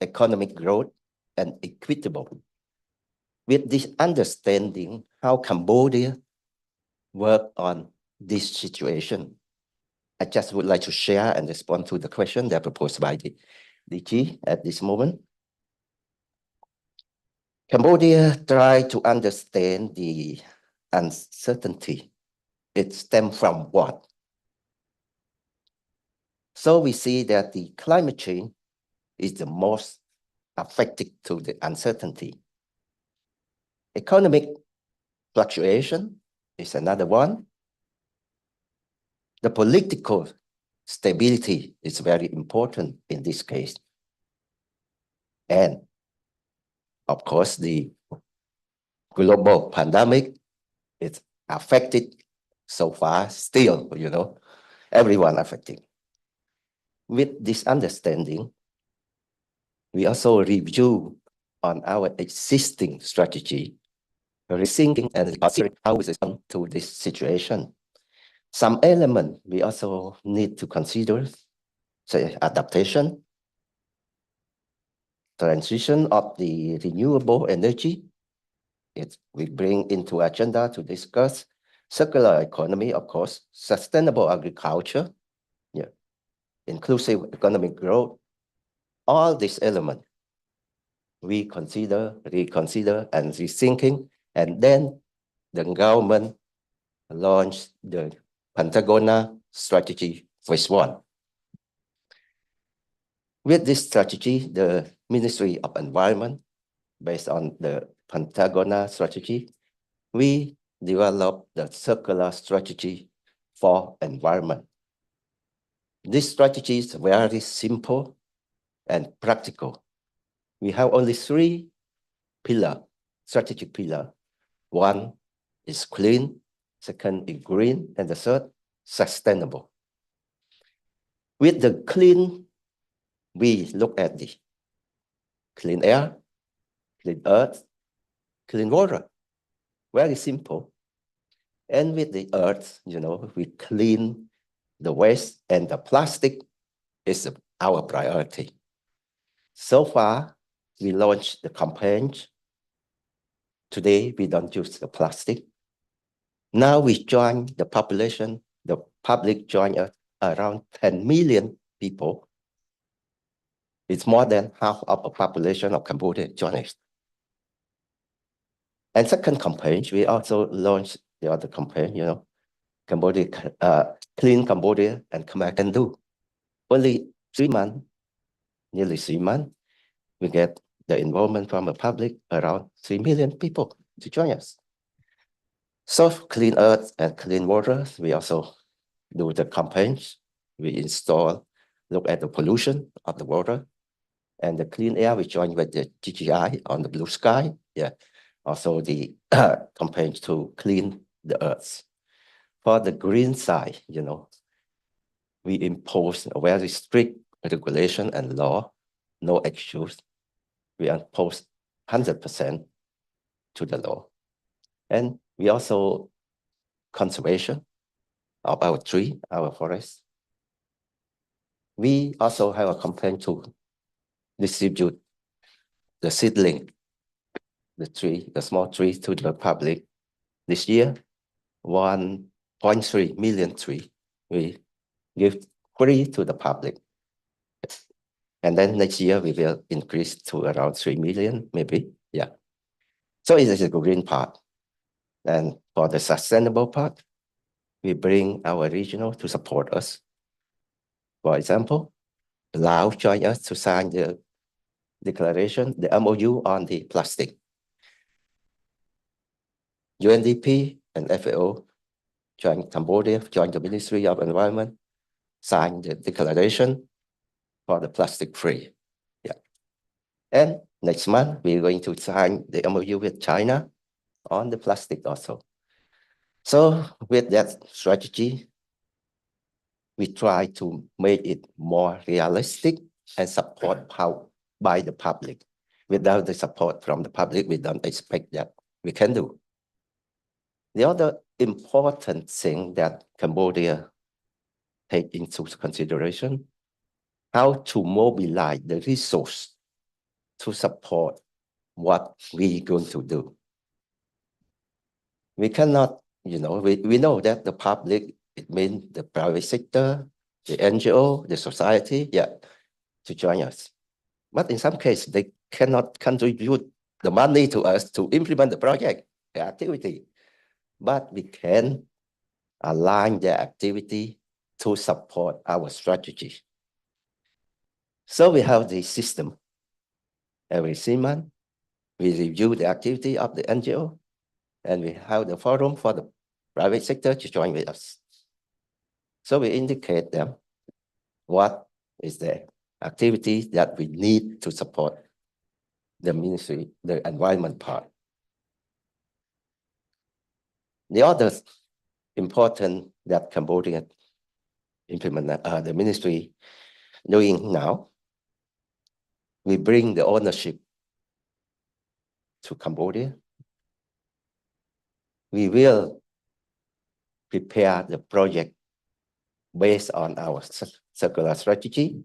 economic growth, and equitable. With this understanding, how Cambodia work on this situation, I just would like to share and respond to the question that proposed by the DG at this moment. Cambodia tried to understand the uncertainty. It stems from what? So we see that the climate change is the most affected to the uncertainty. Economic fluctuation is another one. The political stability is very important in this case. And of course, the global pandemic is affected so far still, everyone affected. With this understanding, we also review on our existing strategy, rethinking and considering how we respond to this situation. Some element we also need to consider, say adaptation, transition of the renewable energy. We bring into agenda to discuss circular economy, of course, sustainable agriculture, inclusive economic growth. All these elements we consider, reconsider, and rethinking, and then the government launched the Pentagon strategy phase 1. With this strategy, the Ministry of Environment, based on the Pentagon strategy, we developed the circular strategy for environment. This strategy is very simple and practical. We have only 3 strategic pillars. One is clean, second is green, and the third, sustainable. With the clean, we look at the clean air, clean earth, clean water. Very simple. And with the earth, we clean the waste, and the plastic is our priority. So far, we launched the campaign. Today, we don't use the plastic. Now we join the population, the public join us, around 10 million people. It's more than half of the population of Cambodia join us. And second campaign, we also launched the other campaign, Cambodia, Clean Cambodia and Come Back and Do. Only 3 months, nearly 3 months, we get the involvement from the public, around 3 million people to join us. So clean earth and clean water, we also do the campaigns. We install, look at the pollution of the water, and the clean air, we join with the GGI on the blue sky. Also the campaigns to clean the earth. For the green side, we impose a very strict regulation and law, no excuse. We impose 100% to the law. And we also conservation of our tree, our forest. We also have a campaign to distribute the seedling, the small tree to the public. This year, 1.3 million trees we give free to the public. And then next year, we will increase to around 3 million, maybe. So it is a green part. And for the sustainable part, we bring our regional to support us. For example, Laos joined us to sign the declaration, the MOU on the plastic. UNDP and FAO joined Cambodia, joined the Ministry of Environment, signed the declaration for the plastic free. And next month, we're going to sign the MOU with China on the plastic also. So with that strategy, we try to make it more realistic and support by the public. Without the support from the public, we don't expect that we can do. The other important thing that Cambodia take into consideration, how to mobilize the resource to support what we're going to do. We cannot, we know that the public, it means the private sector, the NGO, the society, to join us. But in some cases, they cannot contribute the money to us to implement the project, the activity. But we can align their activity to support our strategy. So we have the system. Every 3 months, we review the activity of the NGO, and we have the forum for the private sector to join with us. So we indicate them what is the activity that we need to support the ministry, the environment part. The other important that Cambodia implement, the ministry doing now, we bring the ownership to Cambodia. We will prepare the project based on our circular strategy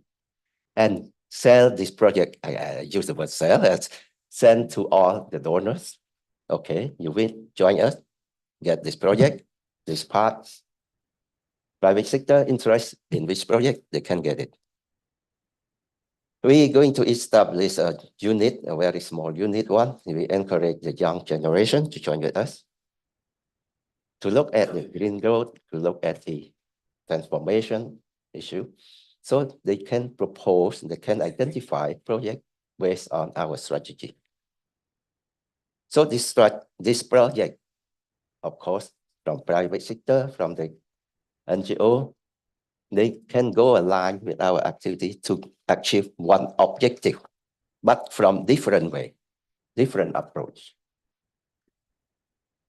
and sell this project. I use the word sell as send to all the donors. Okay, you will join us, get this project, this part. Private sector interest in which project, they can get it. We're going to establish a unit, a very small unit one. We encourage the young generation to join with us, to look at the green growth, to look at the transformation issue. So they can propose, they can identify project based on our strategy. So this project, of course, from private sector, from the NGO, they can go align with our activity to achieve one objective, but from different way, different approach.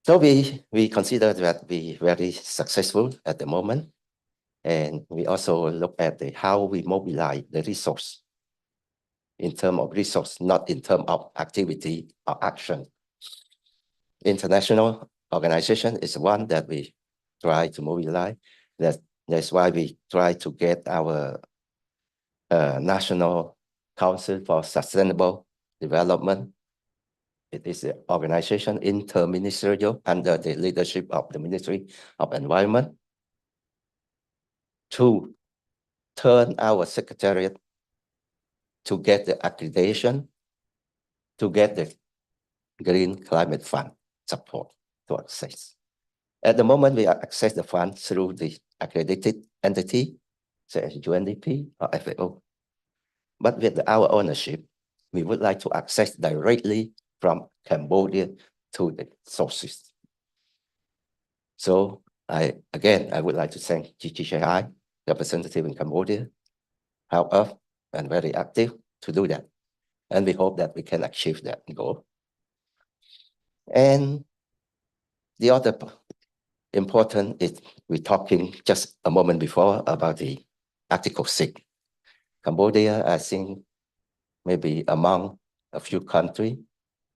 So we consider that we very successful at the moment. And we also look at how we mobilize the resource in terms of resource, not in terms of activity or action. International organization is one that we try to mobilize. That's why we try to get our National Council for Sustainable Development. It is an organization interministerial under the leadership of the Ministry of Environment to turn our secretariat to get the accreditation, to get the Green Climate Fund support to access. At the moment, we access the fund through the accredited entity, such as UNDP or FAO. But with our ownership, we would like to access directly from Cambodia to the sources. So I would like to thank GGJI, representative in Cambodia, help us and very active to do that. And we hope that we can achieve that goal. And the other important is we're talking just a moment before about the Article 6. Cambodia, I think, maybe among a few countries,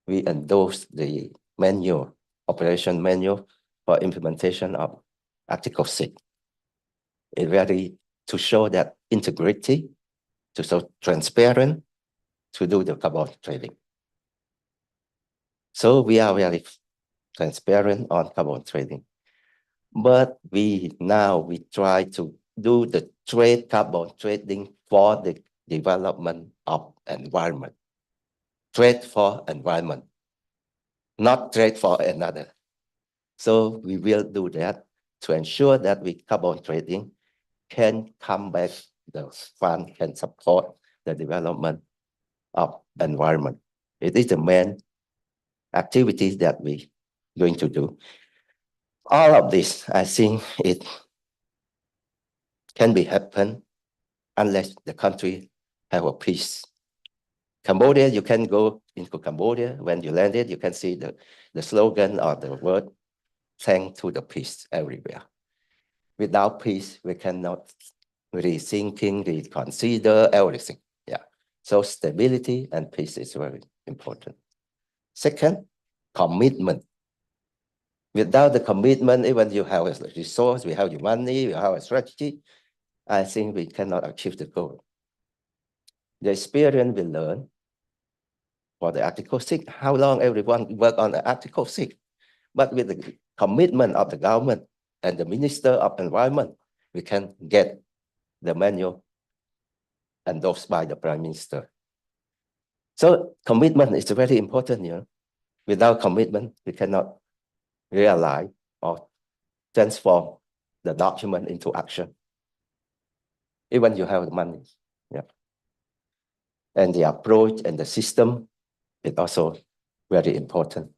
we endorse the manual, operation manual for implementation of Article 6. It's really to show that integrity, to show transparent, to do the carbon trading. So we are very transparent on carbon trading. But we try to do the carbon trading for the development of environment. Trade for environment, not trade for another. So we will do that to ensure that carbon trading can come back, the fund can support the development of environment. It is the main activities that we're going to do. All of this, I think it can be happen unless the country have a peace. Cambodia, you can go into Cambodia. When you landed, you can see the slogan or the word, thanks to the peace everywhere. Without peace, we cannot rethinking, reconsider everything. Yeah. So stability and peace is very important. Second, commitment. Without the commitment, even you have a resource, we have your money, we have a strategy, I think we cannot achieve the goal. The experience we learn for the Article 6, how long everyone work on the Article 6, but with the commitment of the government and the Minister of Environment, we can get the manual endorsed by the Prime Minister. So commitment is very important here. Without commitment, we cannot realize or transform the document into action. Even you have the money. Yeah. And the approach and the system is also very important.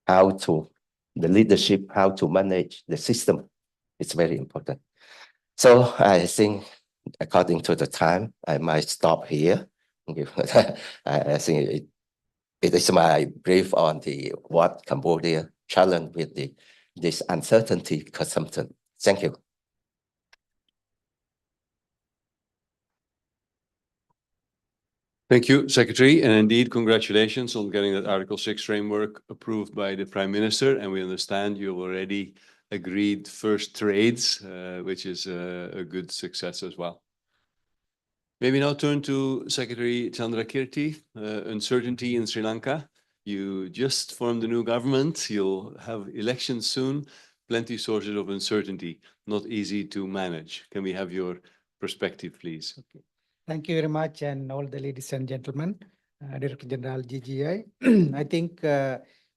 How to the leadership, how to manage the system. It's very important. So I think according to the time, I might stop here. I think it is my brief on the what Cambodia challenge with this uncertainty consumption. Thank you. Thank you, Secretary, and indeed, congratulations on getting that Article 6 framework approved by the Prime Minister. And we understand you've already agreed first trades, which is a good success as well. Maybe now turn to Secretary Chandrakirti. Uncertainty in Sri Lanka. You just formed a new government. You'll have elections soon. Plenty sources of uncertainty, not easy to manage. Can we have your perspective, please? Okay. Thank you very much, and all the ladies and gentlemen, Director General GGI. I think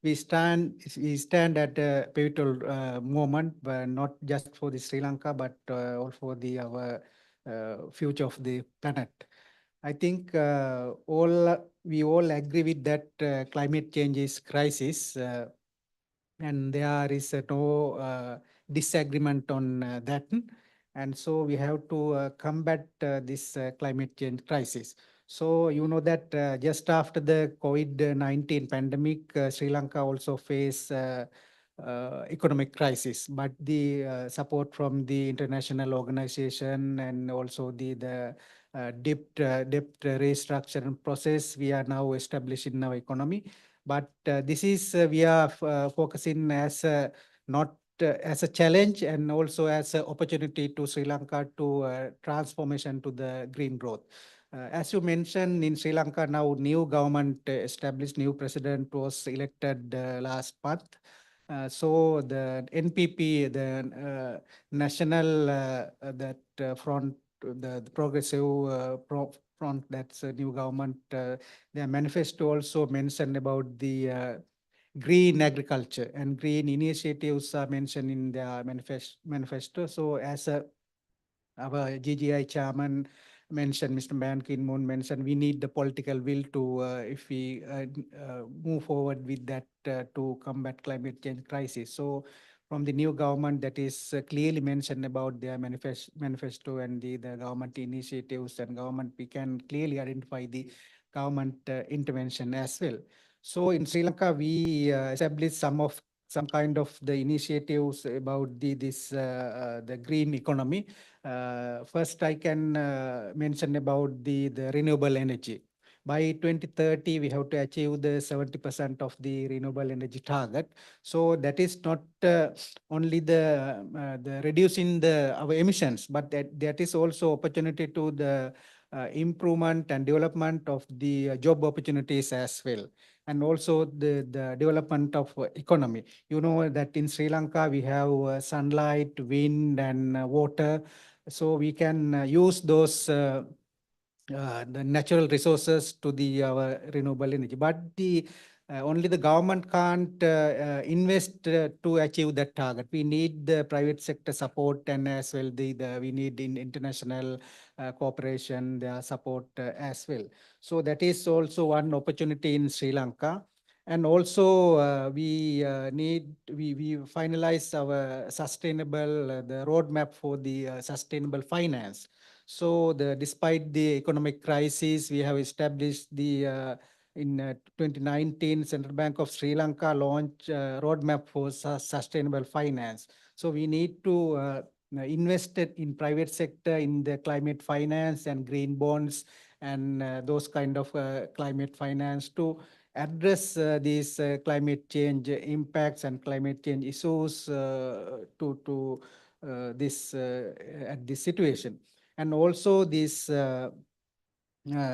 we stand at a pivotal moment, but not just for the Sri Lanka, but also for the our future of the planet. I think we all agree with that climate change is crisis, and there is no disagreement on that. And so we have to combat this climate change crisis. So you know that just after the COVID-19 pandemic, Sri Lanka also faced economic crisis, but the support from the international organization and also the debt restructuring process, we are now establishing our economy. But this is we are focusing as not as a challenge and also as an opportunity to Sri Lanka to transformation to the green growth. As you mentioned, in Sri Lanka now, new government established, new president was elected last month. So the NPP, the national front, the progressive front, that's a new government. Their manifesto also mentioned about the green agriculture and green initiatives are mentioned in their manifesto. So as our GGI chairman mentioned, Mr. Ban Ki-moon mentioned, we need the political will to, if we move forward with that to combat climate change crisis. So from the new government, that is clearly mentioned about their manifesto and the government initiatives and government, we can clearly identify the government intervention as well. So in Sri Lanka, we established some kind of the initiatives about the green economy. First, I can mention about the renewable energy. By 2030, we have to achieve the 70% of the renewable energy target. So that is not only the reducing our emissions, but that is also opportunity to the improvement and development of the job opportunities as well, and also the development of economy. You know that in Sri Lanka we have sunlight, wind, and water, so we can use those the natural resources to the renewable energy. But only the government can't invest to achieve that target. We need the private sector support, and as well we need international cooperation, their support as well. So that is also one opportunity in Sri Lanka. And also we finalize our sustainable the roadmap for the sustainable finance. So despite the economic crisis, we have established in 2019, Central Bank of Sri Lanka launched a roadmap for sustainable finance. So we need to invest in private sector in the climate finance and green bonds and those kind of climate finance to address these climate change impacts and climate change issues to at this situation. And also this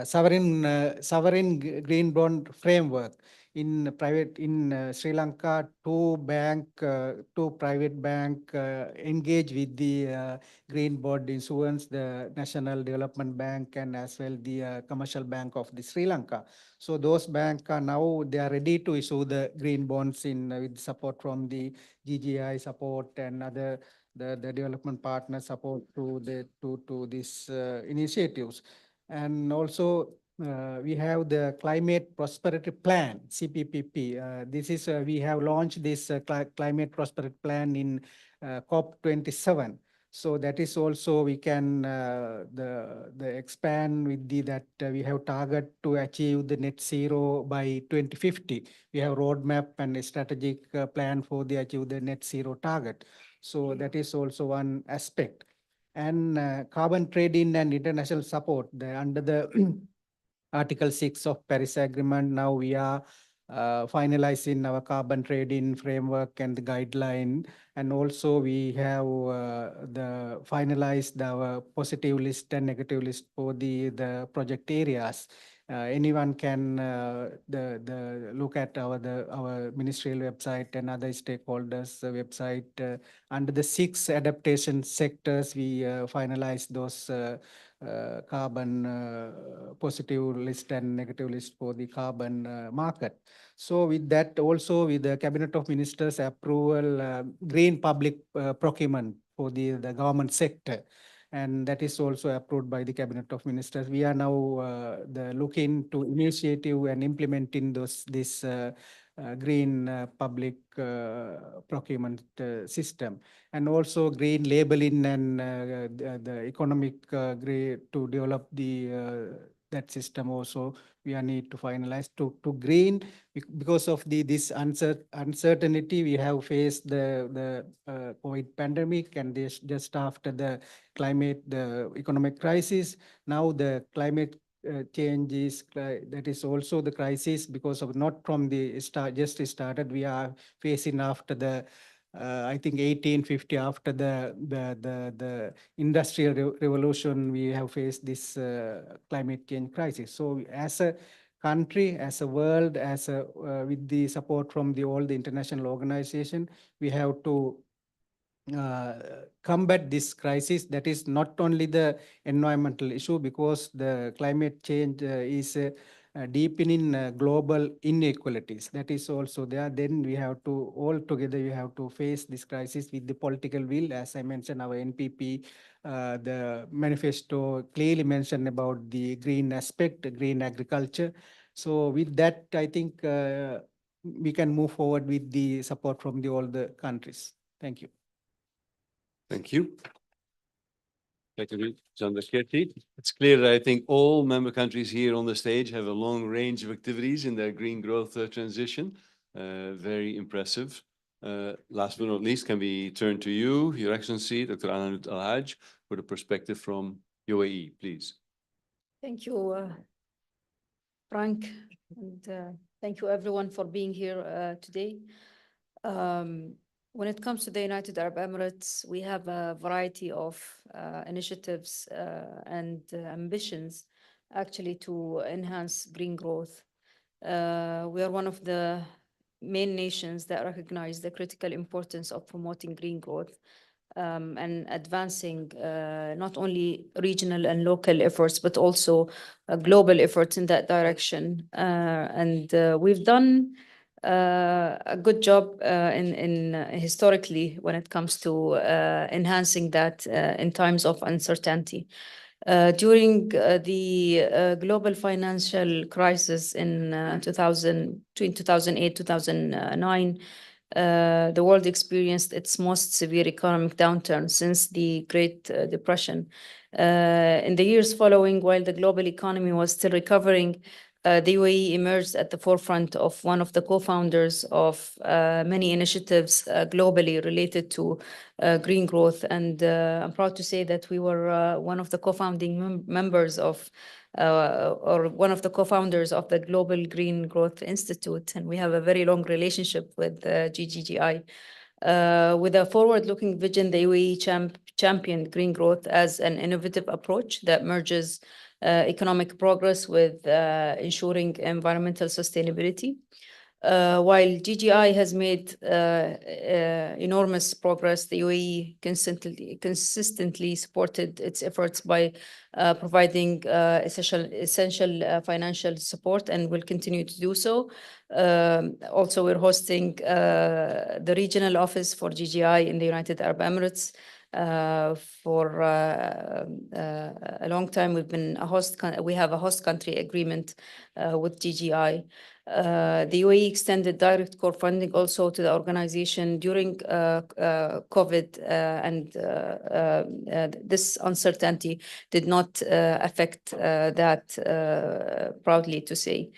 sovereign green bond framework in Sri Lanka, two private bank engage with the green bond issuance, the National Development Bank and as well the Commercial Bank of the Sri Lanka. So those banks are now they are ready to issue the green bonds with support from the GGI support and other the development partner support to these initiatives. And also we have the Climate Prosperity Plan, CPPP. This is, we have launched this Climate Prosperity Plan in COP27. So that is also we can the expand with the that we have target to achieve the net zero by 2050. We have roadmap and a strategic plan for the achieve the net zero target. So that is also one aspect. And carbon trading and international support, under the Article 6 of Paris Agreement, now we are finalizing our carbon trading framework and the guideline. And also we have the finalized our positive list and negative list for the project areas. Anyone can look at our ministerial website and other stakeholders website. Under the 6 adaptation sectors, we finalized those carbon positive list and negative list for the carbon market. So with that, also with the Cabinet of Ministers approval, green public procurement for the government sector. And that is also approved by the Cabinet of Ministers. We are now looking to initiative and implementing this green public procurement system, and also green labeling and the economic grade to develop that system also we are need to finalize to green because of this uncertainty we have faced the COVID pandemic, and this just after the economic crisis. Now the climate change is that is also the crisis because of not from the start just started. We are facing after the I think 1850 after the industrial revolution, we have faced this climate change crisis. So as a country, as a world, with the support from all the international organization, we have to combat this crisis. That is not only the environmental issue, because the climate change is deepening global inequalities. That is also there. Then we have to all together, we have to face this crisis with the political will. As I mentioned, our NPP, the manifesto clearly mentioned about the green aspect, green agriculture. So with that, I think we can move forward with the support from all the countries. Thank you. Thank you. It's clear that I think all member countries here on the stage have a long range of activities in their green growth transition. Very impressive. Last but not least, can we turn to you, Your Excellency, Dr. Anand Al-Haj, for the perspective from UAE, please. Thank you, Frank, and thank you everyone for being here today. When it comes to the United Arab Emirates, we have a variety of initiatives and ambitions actually to enhance green growth. We are one of the main nations that recognize the critical importance of promoting green growth and advancing not only regional and local efforts, but also global efforts in that direction. We've done a good job historically when it comes to enhancing that in times of uncertainty. During the global financial crisis in 2008, 2009, the world experienced its most severe economic downturn since the Great Depression. In the years following, while the global economy was still recovering, the UAE emerged at the forefront of one of the co-founders of many initiatives globally related to green growth. And I'm proud to say that we were one of the co-founding members of, or one of the co-founders of the Global Green Growth Institute. And we have a very long relationship with GGGI. With a forward-looking vision, the UAE championed green growth as an innovative approach that merges economic progress with ensuring environmental sustainability. While GGI has made enormous progress, the UAE consistently supported its efforts by providing essential financial support and will continue to do so. Also, we're hosting the regional office for GGI in the United Arab Emirates. For a long time, we have a host country agreement with GGI. The UAE extended direct core funding also to the organization during COVID, and this uncertainty did not affect that, proudly to say.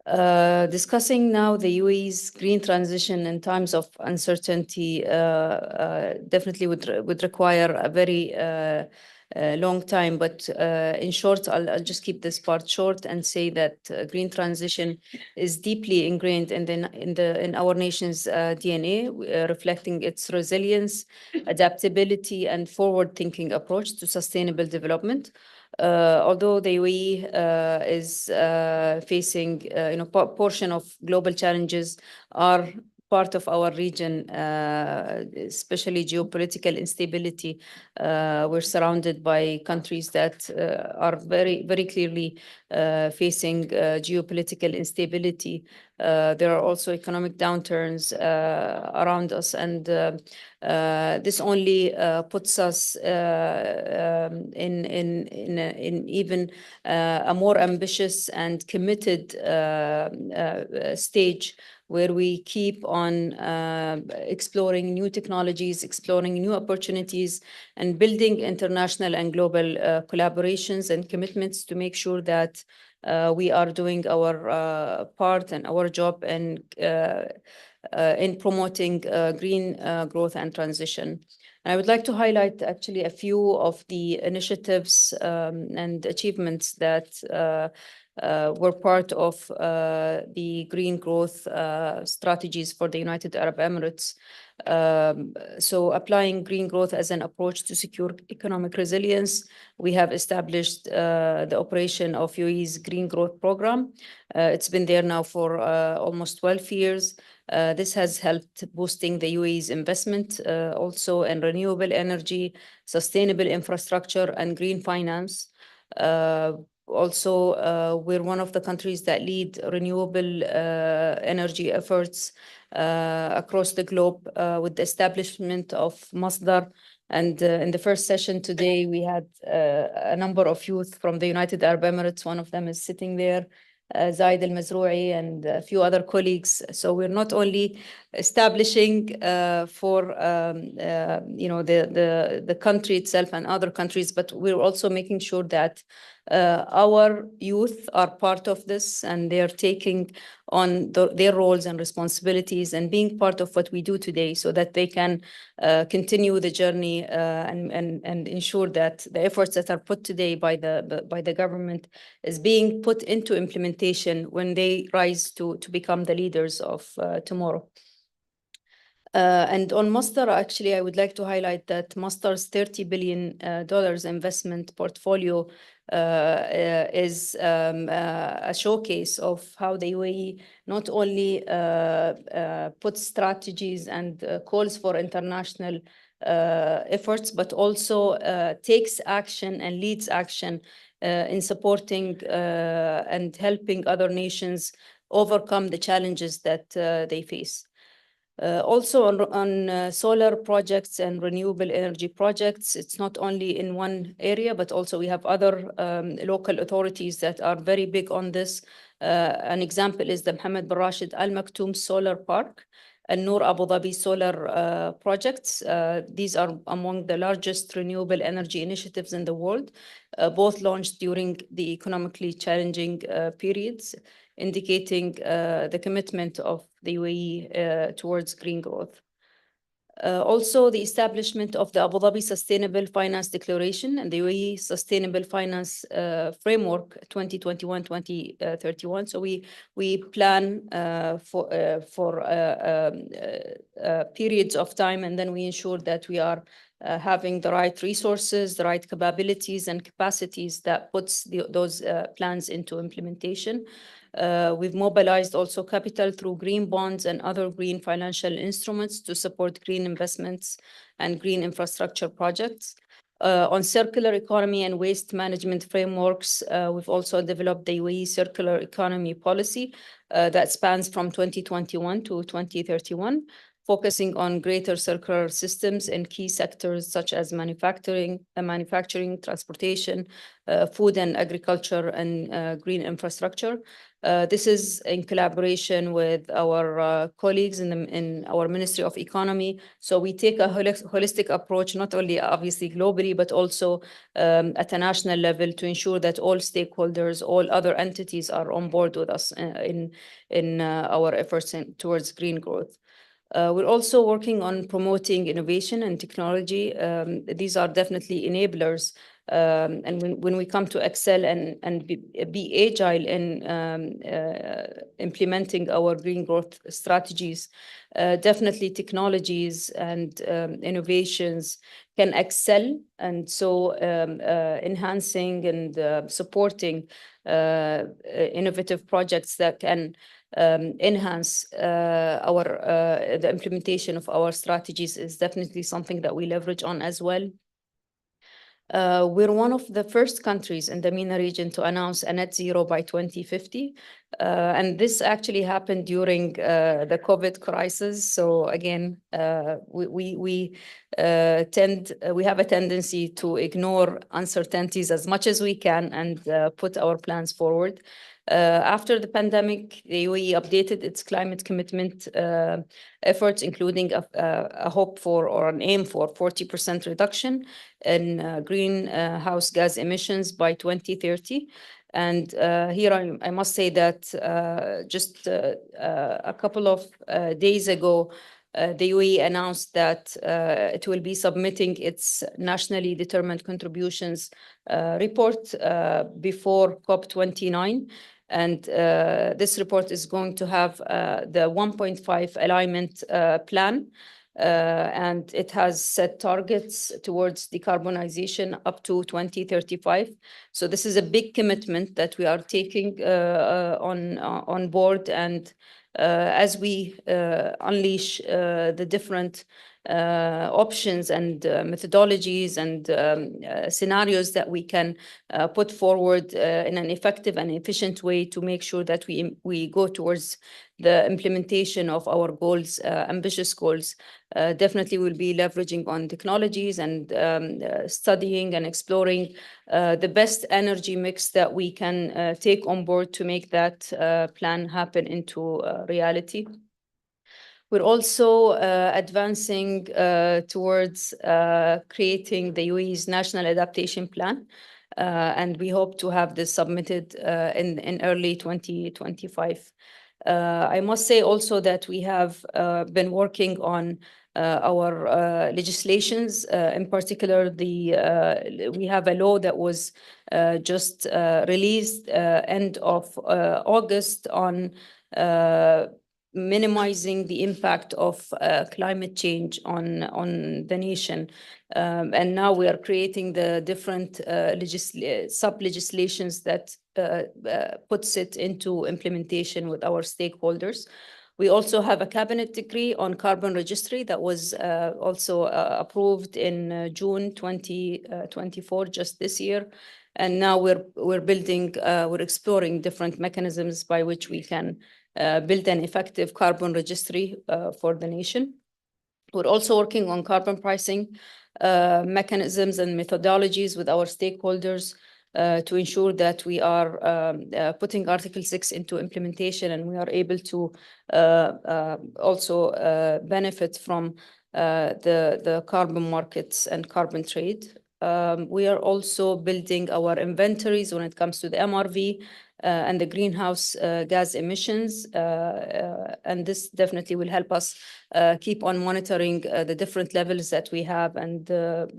Discussing now the UAE's green transition in times of uncertainty definitely would require a very long time, but in short, I'll just keep this part short and say that green transition is deeply ingrained in our nation's DNA, reflecting its resilience, adaptability, and forward-thinking approach to sustainable development. Although the UAE is facing, portion of global challenges are part of our region, especially geopolitical instability. We're surrounded by countries that are very, very clearly facing geopolitical instability. There are also economic downturns around us, and this only puts us in even a more ambitious and committed stage, where we keep on exploring new technologies, exploring new opportunities, and building international and global collaborations and commitments to make sure that we are doing our part and our job in promoting green growth and transition. I would like to highlight actually a few of the initiatives and achievements that were part of the green growth strategies for the United Arab Emirates. So applying green growth as an approach to secure economic resilience, we have established the operation of UAE's Green Growth Program. It's been there now for almost 12 years. This has helped boosting the UAE's investment also in renewable energy, sustainable infrastructure, and green finance. Also, we're one of the countries that lead renewable energy efforts across the globe with the establishment of Masdar. And in the first session today, we had a number of youth from the United Arab Emirates. One of them is sitting there, Zaid Al-Mazroui, and a few other colleagues. So we're not only establishing for the country itself and other countries, but we're also making sure that our youth are part of this, and they're taking on their roles and responsibilities and being part of what we do today, so that they can continue the journey and ensure that the efforts that are put today by the government is being put into implementation when they rise to become the leaders of tomorrow. And on Masdar, actually, I would like to highlight that Masdar's $30 billion investment portfolio is a showcase of how the UAE not only puts strategies and calls for international efforts, but also takes action and leads action in supporting and helping other nations overcome the challenges that they face. Also on solar projects and renewable energy projects, it's not only in one area, but also we have other local authorities that are very big on this. An example is the Mohammed bin Rashid Al Maktoum Solar Park and Noor Abu Dhabi solar projects. These are among the largest renewable energy initiatives in the world, both launched during the economically challenging periods, indicating the commitment of the UAE towards green growth. Also, the establishment of the Abu Dhabi Sustainable Finance Declaration and the UAE Sustainable Finance Framework 2021-2031. So we plan for periods of time, and then we ensure that we are having the right resources, the right capabilities and capacities that puts those plans into implementation. We've mobilized also capital through green bonds and other green financial instruments to support green investments and green infrastructure projects. On circular economy and waste management frameworks, we've also developed the UAE circular economy policy that spans from 2021 to 2031, focusing on greater circular systems in key sectors such as manufacturing, transportation, food and agriculture, and green infrastructure. This is in collaboration with our colleagues in our Ministry of Economy. So we take a holistic approach, not only obviously globally, but also at a national level to ensure that all stakeholders, all other entities are on board with us in our efforts towards green growth. We're also working on promoting innovation and technology. These are definitely enablers. And when we come to excel and be agile in implementing our green growth strategies, definitely technologies and innovations can excel. And so enhancing and supporting innovative projects that can enhance the implementation of our strategies is definitely something that we leverage on as well. We're one of the first countries in the MENA region to announce a net zero by 2050. And this actually happened during the COVID crisis. So again, we have a tendency to ignore uncertainties as much as we can and put our plans forward. After the pandemic, the UAE updated its climate commitment efforts, including a hope for or an aim for 40% reduction in greenhouse gas emissions by 2030. And here I must say that just a couple of days ago, the UAE announced that it will be submitting its nationally determined contributions report before COP29. And this report is going to have the 1.5 alignment plan. And it has set targets towards decarbonization up to 2035. So this is a big commitment that we are taking on board. And as we unleash the different options and methodologies and scenarios that we can put forward in an effective and efficient way to make sure that we go towards the implementation of our goals, ambitious goals. Definitely we'll be leveraging on technologies and studying and exploring the best energy mix that we can take on board to make that plan happen into reality. We're also advancing towards creating the UAE's National Adaptation Plan. And we hope to have this submitted in early 2025. I must say also that we have been working on our legislations. In particular, we have a law that was just released end of August on minimizing the impact of climate change on the nation. And now we are creating the different sub-legislations that puts it into implementation with our stakeholders. We also have a cabinet decree on carbon registry that was also approved in June 2024, just this year. And now we're exploring different mechanisms by which we can build an effective carbon registry for the nation. We're also working on carbon pricing mechanisms and methodologies with our stakeholders to ensure that we are putting Article 6 into implementation, and we are able to also benefit from the carbon markets and carbon trade. We are also building our inventories when it comes to the MRV and the greenhouse gas emissions. And this definitely will help us keep on monitoring the different levels that we have and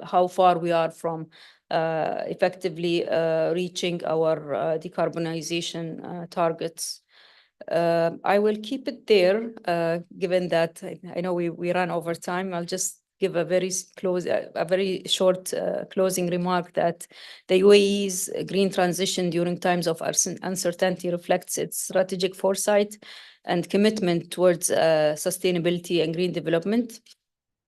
how far we are from effectively reaching our decarbonization targets. I will keep it there, given that I know we ran over time. I'll just give a very short closing remark that the UAE's green transition during times of uncertainty reflects its strategic foresight and commitment towards sustainability and green development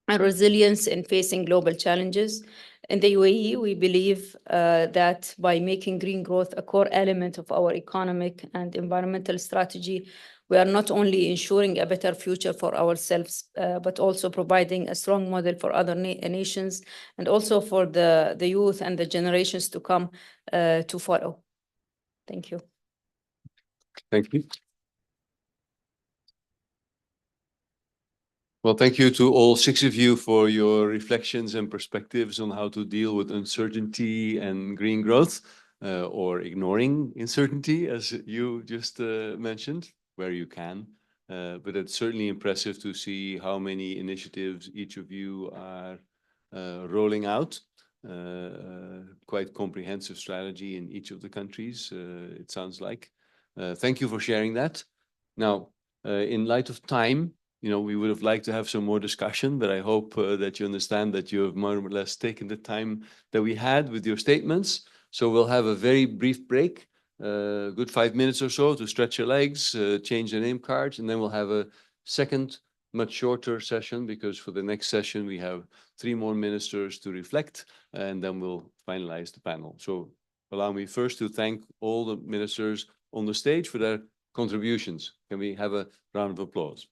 and resilience in facing global challenges. In the UAE, we believe that by making green growth a core element of our economic and environmental strategy, we are not only ensuring a better future for ourselves, but also providing a strong model for other nations and also for the youth and the generations to come to follow. Thank you. Thank you. Well, thank you to all 6 of you for your reflections and perspectives on how to deal with uncertainty and green growth, or ignoring uncertainty, as you just mentioned, where you can. But it's certainly impressive to see how many initiatives each of you are rolling out. Quite comprehensive strategy in each of the countries, it sounds like. Thank you for sharing that. Now, in light of time, we would have liked to have some more discussion, but I hope that you understand that you have more or less taken the time that we had with your statements. So we'll have a very brief break, good 5 minutes or so to stretch your legs, change the name cards, and then we'll have a second, much shorter session, because for the next session, we have 3 more ministers to reflect, and then we'll finalize the panel. So allow me first to thank all the ministers on the stage for their contributions. Can we have a round of applause?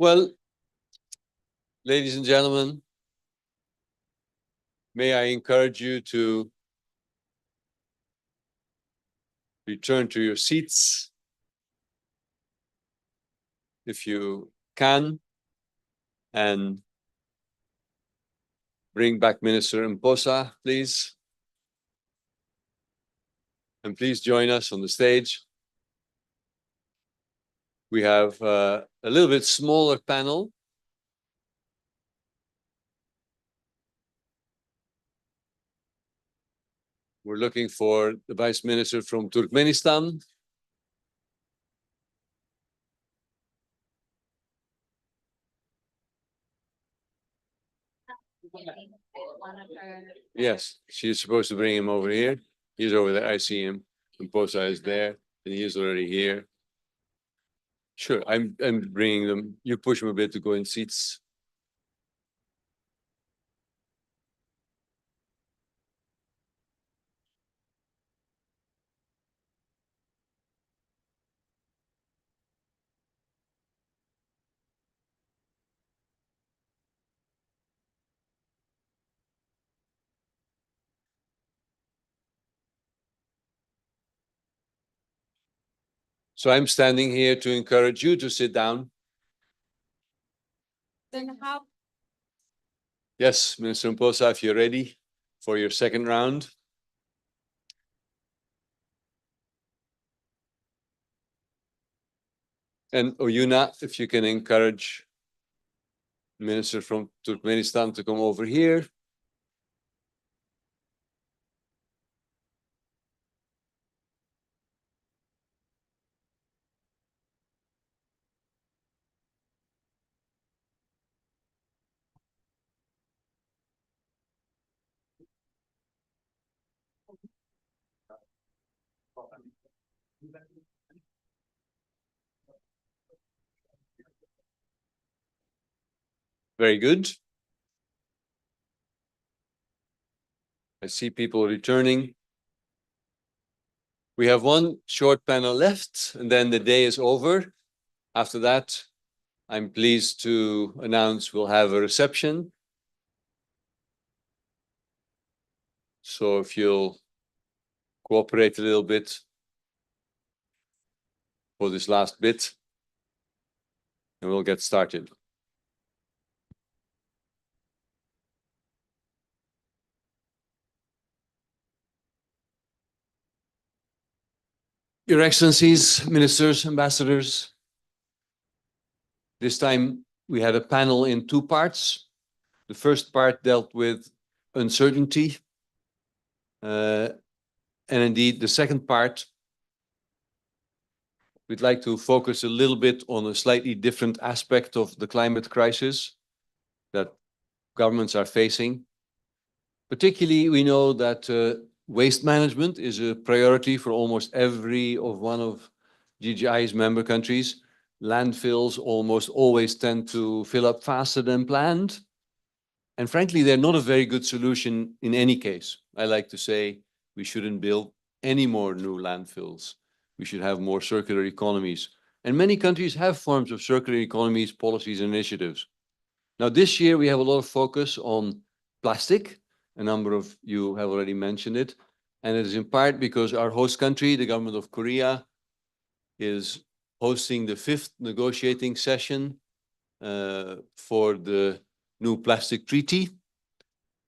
Well, ladies and gentlemen, may I encourage you to return to your seats if you can, and bring back Minister Mposa, please. And please join us on the stage. We have a little bit smaller panel. We're looking for the Vice Minister from Turkmenistan. Yes, she's supposed to bring him over here. He's over there. I see him. Mposa is there, and he is already here. Sure, I'm bringing them. You push them a bit to go in seats. So I'm standing here to encourage you to sit down. Yes, Minister Mposa, if you're ready for your second round. And Oyuna, if you can encourage Minister from Turkmenistan to come over here. Very good. I see people returning. We have one short panel left, and then the day is over. After that, I'm pleased to announce we'll have a reception. So if you'll cooperate a little bit for this last bit, and we'll get started. Your Excellencies, Ministers, Ambassadors, this time we had a panel in two parts. The first part dealt with uncertainty. And indeed, the second part, we'd like to focus a little bit on a slightly different aspect of the climate crisis that governments are facing. Particularly, we know that waste management is a priority for almost every one of GGI's member countries. Landfills almost always tend to fill up faster than planned. And frankly, they're not a very good solution in any case. I like to say we shouldn't build any more new landfills. We should have more circular economies. And many countries have forms of circular economies, policies, and initiatives. Now, this year, we have a lot of focus on plastic. A number of you have already mentioned it. And it is in part because our host country, the government of Korea, is hosting the 5th negotiating session for the new plastic treaty.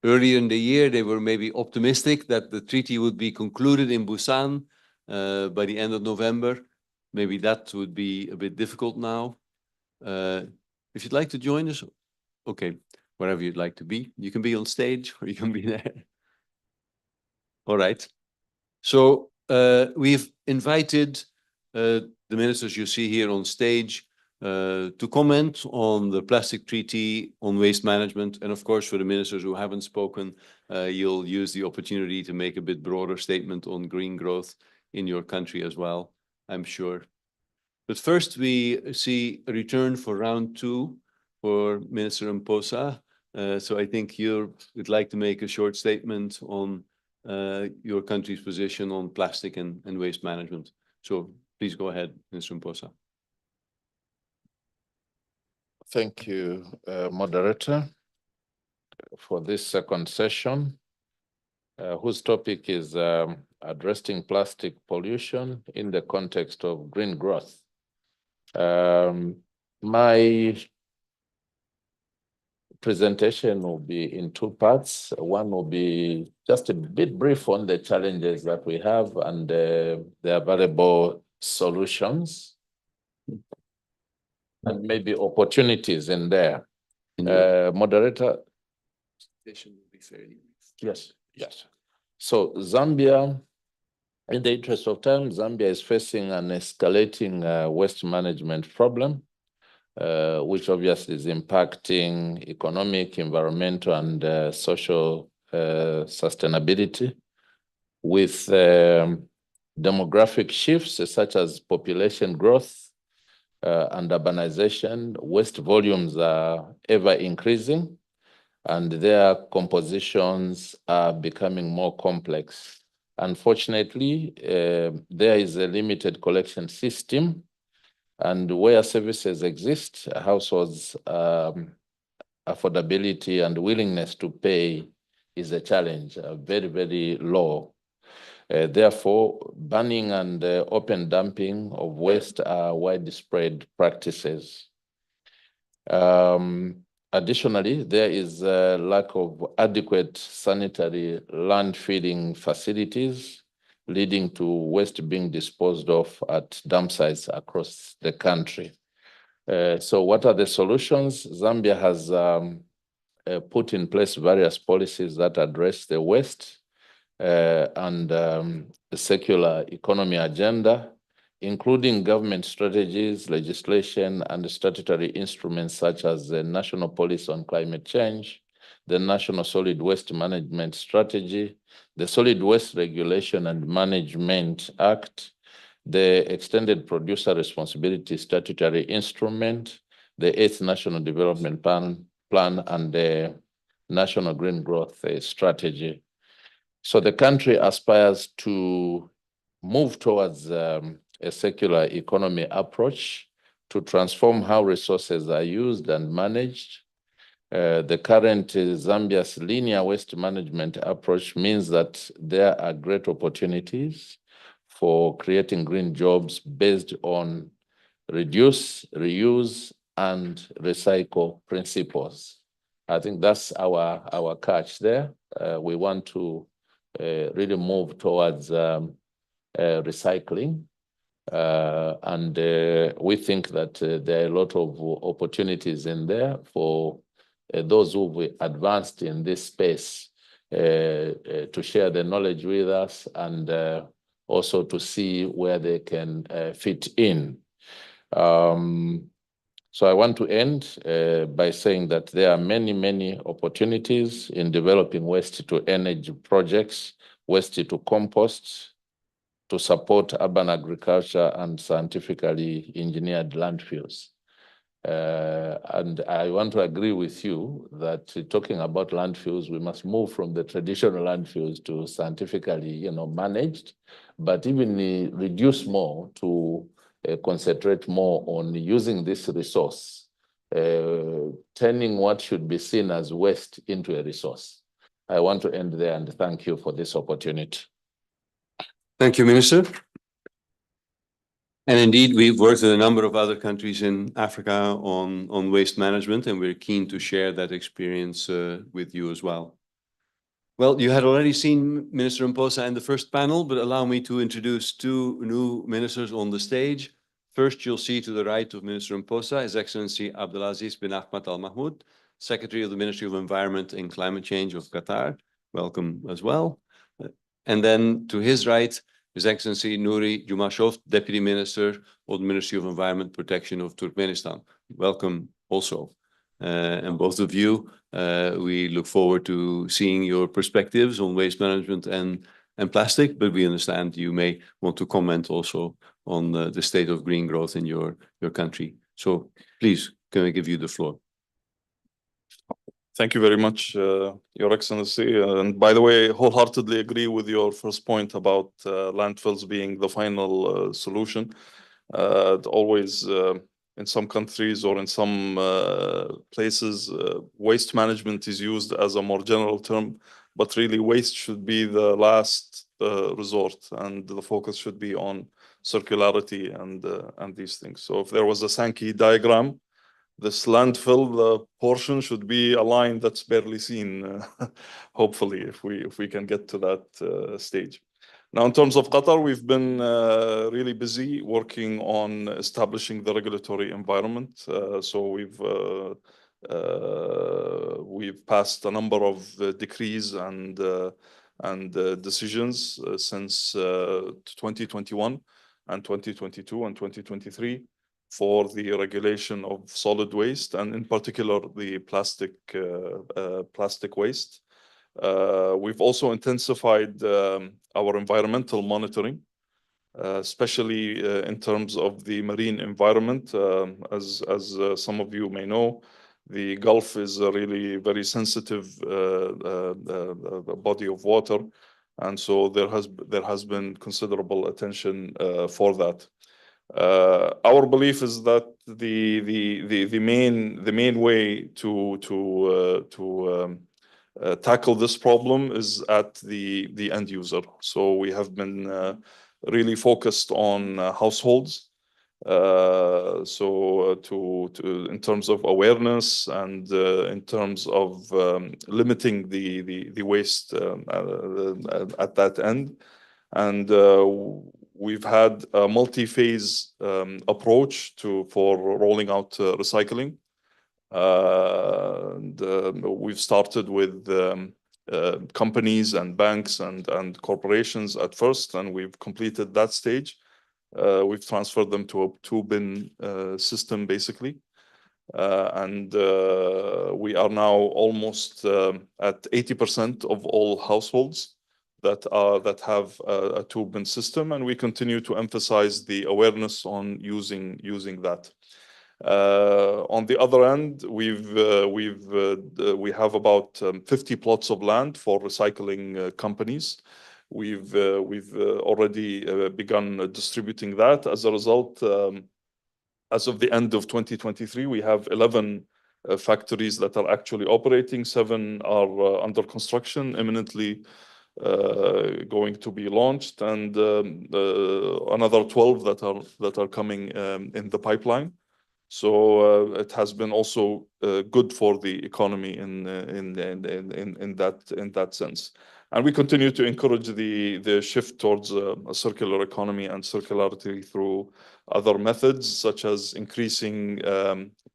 Earlier in the year, they were maybe optimistic that the treaty would be concluded in Busan by the end of November. Maybe that would be a bit difficult now. If you'd like to join us, okay, wherever you'd like to be. You can be on stage or you can be there. All right. So we've invited the ministers you see here on stage to comment on the plastic treaty, on waste management. And of course, for the ministers who haven't spoken, you'll use the opportunity to make a bit broader statement on green growth in your country as well, I'm sure. But first, we see a return for round 2 for Minister Mposa. So I think you would like to make a short statement on your country's position on plastic and waste management. So please go ahead, Minister Mposa. Thank you, moderator, for this second session, whose topic is addressing plastic pollution in the context of green growth. My presentation will be in 2 parts. One will be just a bit brief on the challenges that we have and the available solutions, and maybe opportunities in there. Moderator? Presentation will be fairly brief. Yes, yes. So Zambia, in the interest of time, Zambia is facing an escalating waste management problem, which obviously is impacting economic, environmental, and social sustainability, with demographic shifts such as population growth and urbanization. Waste volumes are ever increasing, and their compositions are becoming more complex. Unfortunately, there is a limited collection system, and where services exist, households' affordability and willingness to pay is a challenge, very, very low. Therefore, banning and open dumping of waste are widespread practices. Additionally, there is a lack of adequate sanitary landfilling facilities, leading to waste being disposed of at dump sites across the country. So what are the solutions? Zambia has put in place various policies that address the waste and the circular economy agenda, including government strategies, legislation, and statutory instruments such as the National Policy on Climate Change, the National Solid Waste Management Strategy, the Solid Waste Regulation and Management Act, the Extended Producer Responsibility Statutory Instrument, the 8th National Development Plan, and the National Green Growth Strategy. So the country aspires to move towards a circular economy approach to transform how resources are used and managed. The current Zambia's linear waste management approach means that there are great opportunities for creating green jobs based on reduce, reuse, and recycle principles. I think that's our catch there. We want to really move towards recycling. And we think that there are a lot of opportunities in there for those who've advanced in this space to share the knowledge with us and also to see where they can fit in. So I want to end by saying that there are many, many opportunities in developing waste to energy projects, waste to compost, to support urban agriculture and scientifically engineered landfills. And I want to agree with you that talking about landfills, we must move from the traditional landfills to scientifically, managed, but even reduce more to concentrate more on using this resource, turning what should be seen as waste into a resource. I want to end there and thank you for this opportunity. Thank you, Minister. And indeed, we've worked with a number of other countries in Africa on waste management, and we're keen to share that experience with you as well. Well, you had already seen Minister Mposa in the first panel, but allow me to introduce two new ministers on the stage. First, you'll see to the right of Minister Mposa, His Excellency Abdulaziz bin Ahmed Al Mahmoud, Secretary of the Ministry of Environment and Climate Change of Qatar. Welcome as well. And then to his right, His Excellency Nuri Jumashov, Deputy Minister of the Ministry of Environment Protection of Turkmenistan. Welcome also. And both of you, we look forward to seeing your perspectives on waste management and plastic, but we understand you may want to comment also on the state of green growth in your country. So please, can I give you the floor? Thank you very much, Your Excellency. And by the way, wholeheartedly agree with your first point about landfills being the final solution. Always in some countries or in some places, waste management is used as a more general term, but really waste should be the last resort, and the focus should be on circularity and these things. So if there was a Sankey diagram, this landfill portion should be a line that's barely seen, hopefully, if we can get to that stage. Now, in terms of Qatar, we've been really busy working on establishing the regulatory environment. So we've passed a number of decrees and decisions since 2021 and 2022 and 2023 for the regulation of solid waste, and in particular the plastic waste. We've also intensified our environmental monitoring, especially in terms of the marine environment. As some of you may know, the Gulf is a really very sensitive body of water, and so there has been considerable attention for that. Our belief is that the main way to tackle this problem is at the end user. So we have been really focused on households. So in terms of awareness and in terms of limiting the waste at that end, and we've had a multi-phase approach for rolling out recycling. We've started with companies and banks and corporations at first, and we've completed that stage. We've transferred them to a two-bin system, basically. And we are now almost at 80% of all households that have a two-bin system, and we continue to emphasize the awareness on using that. On the other end, we have about 50 plots of land for recycling companies. We've already begun distributing that. As a result, as of the end of 2023, we have 11 factories that are actually operating. 7 are under construction, imminently going to be launched, and another 12 that are coming in the pipeline. So it has been also good for the economy in that sense. And we continue to encourage the shift towards a circular economy and circularity through other methods, such as increasing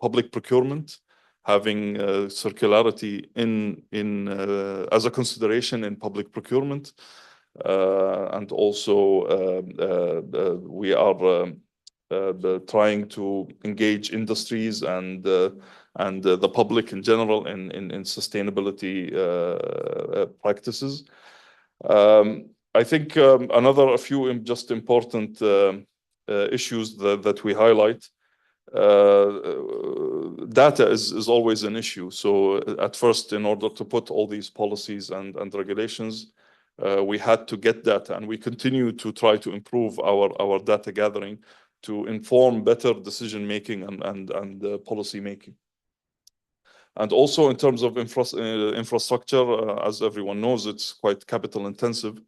public procurement, having circularity as a consideration in public procurement, and also we are trying to engage industries and the public in general in sustainability practices. I think a few just important issues that we highlight data is always an issue. So at first, in order to put all these policies and regulations, we had to get data, and we continue to try to improve our data gathering to inform better decision making and policy making. And also in terms of infrastructure, as everyone knows, it's quite capital intensive.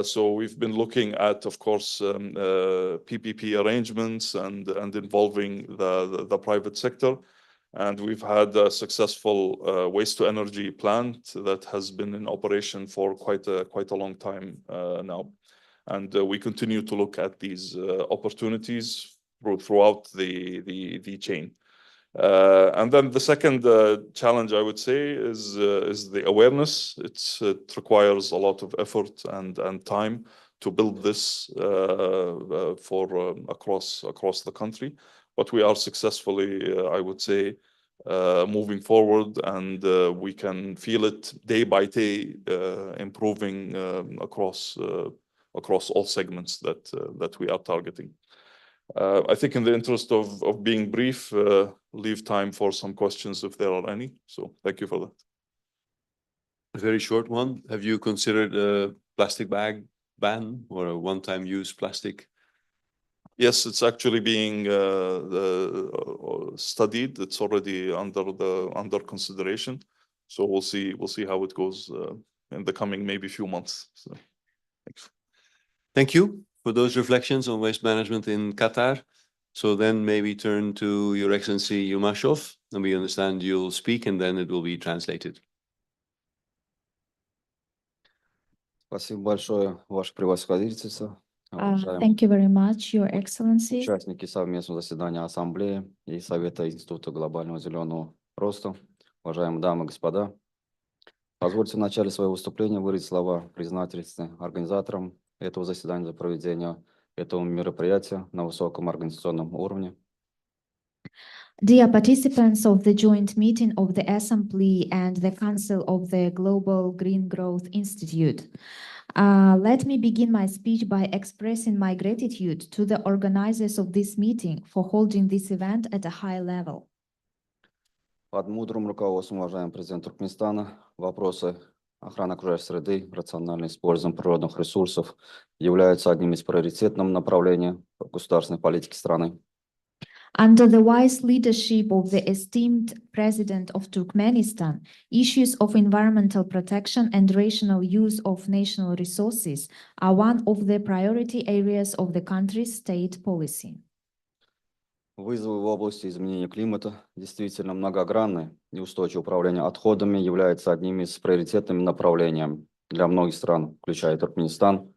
So we've been looking at, of course, PPP arrangements and involving the private sector. And we've had a successful waste to energy plant that has been in operation for quite a long time now. And we continue to look at these opportunities throughout the chain. And then the second challenge, I would say, is the awareness. It requires a lot of effort and time to build this across the country. But we are successfully, I would say, moving forward, and we can feel it day by day, improving across all segments that we are targeting. I think in the interest of being brief, leave time for some questions if there are any. So thank you for that. A very short one. Have you considered a plastic bag ban or a one-time use plastic? Yes, it's actually being studied. It's already under consideration. So we'll see how it goes in the coming maybe few months. So thanks. Thank you for those reflections on waste management in Qatar. So then maybe turn to Your Excellency Yilmashov, and we understand you'll speak and then it will be translated. Спасибо большое, Ваше Превосходительство, уважаемые Thank you very much, Your Excellency. участники совместного заседания Ассамблеи и Совета Института глобального зеленого роста, уважаемые дамы и господа. Позвольте в начале своего выступления выразить слова признательности организаторам этого заседания за проведение этого мероприятия на высоком организационном уровне. Dear participants of the joint meeting of the Assembly and the Council of the Global Green Growth Institute, let me begin my speech by expressing my gratitude to the organizers of this meeting for holding this event at a high level. Под мудрым руководством, уважаемый президент Туркменистана, вопросы охраны окружающей среды, рациональное использование природных ресурсов являются одним из приоритетных направлений государственной политики страны. Under the wise leadership of the esteemed President of Turkmenistan, issues of environmental protection and rational use of national resources are one of the priority areas of the country's state policy. Вызовы в области изменения климата действительно многогранны, и устойчивое управление отходами является одним из приоритетных направлений для многих стран, включая Туркменистан.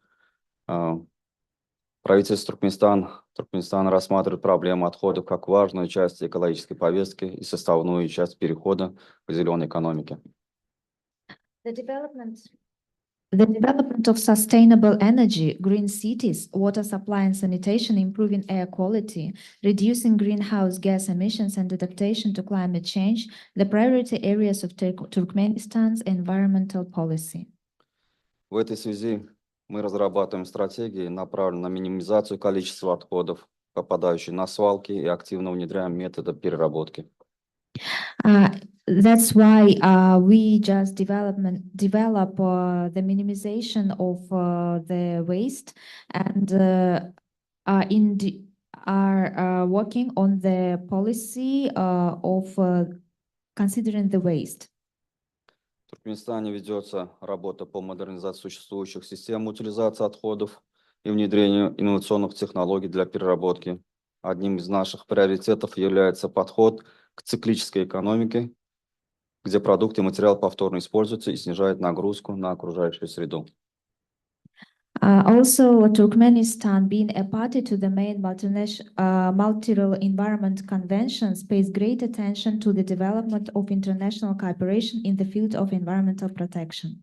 Правительство Туркменистана рассматривает проблему отходов как важную часть экологической повестки и составную часть перехода к зеленой экономике. The development of sustainable energy, green cities, water supply and sanitation, improving air quality, reducing greenhouse gas emissions and adaptation to climate change, the priority areas of Turkmenistan's environmental policy. В этой связи мы разрабатываем стратегии, направленные на минимизацию количества отходов, попадающих на свалки, и активно внедряем методы переработки. That's why we just develop the minimization of the waste and are working on the policy of considering the waste. В Туркменистане ведется работа по модернизации существующих систем утилизации отходов и внедрению инновационных технологий для переработки. Одним из наших приоритетов является подход к циклической экономике, где продукты и материал повторно используются и снижают нагрузку на окружающую среду. Also, Turkmenistan, being a party to the main multilateral environment conventions, pays great attention to the development of international cooperation in the field of environmental protection.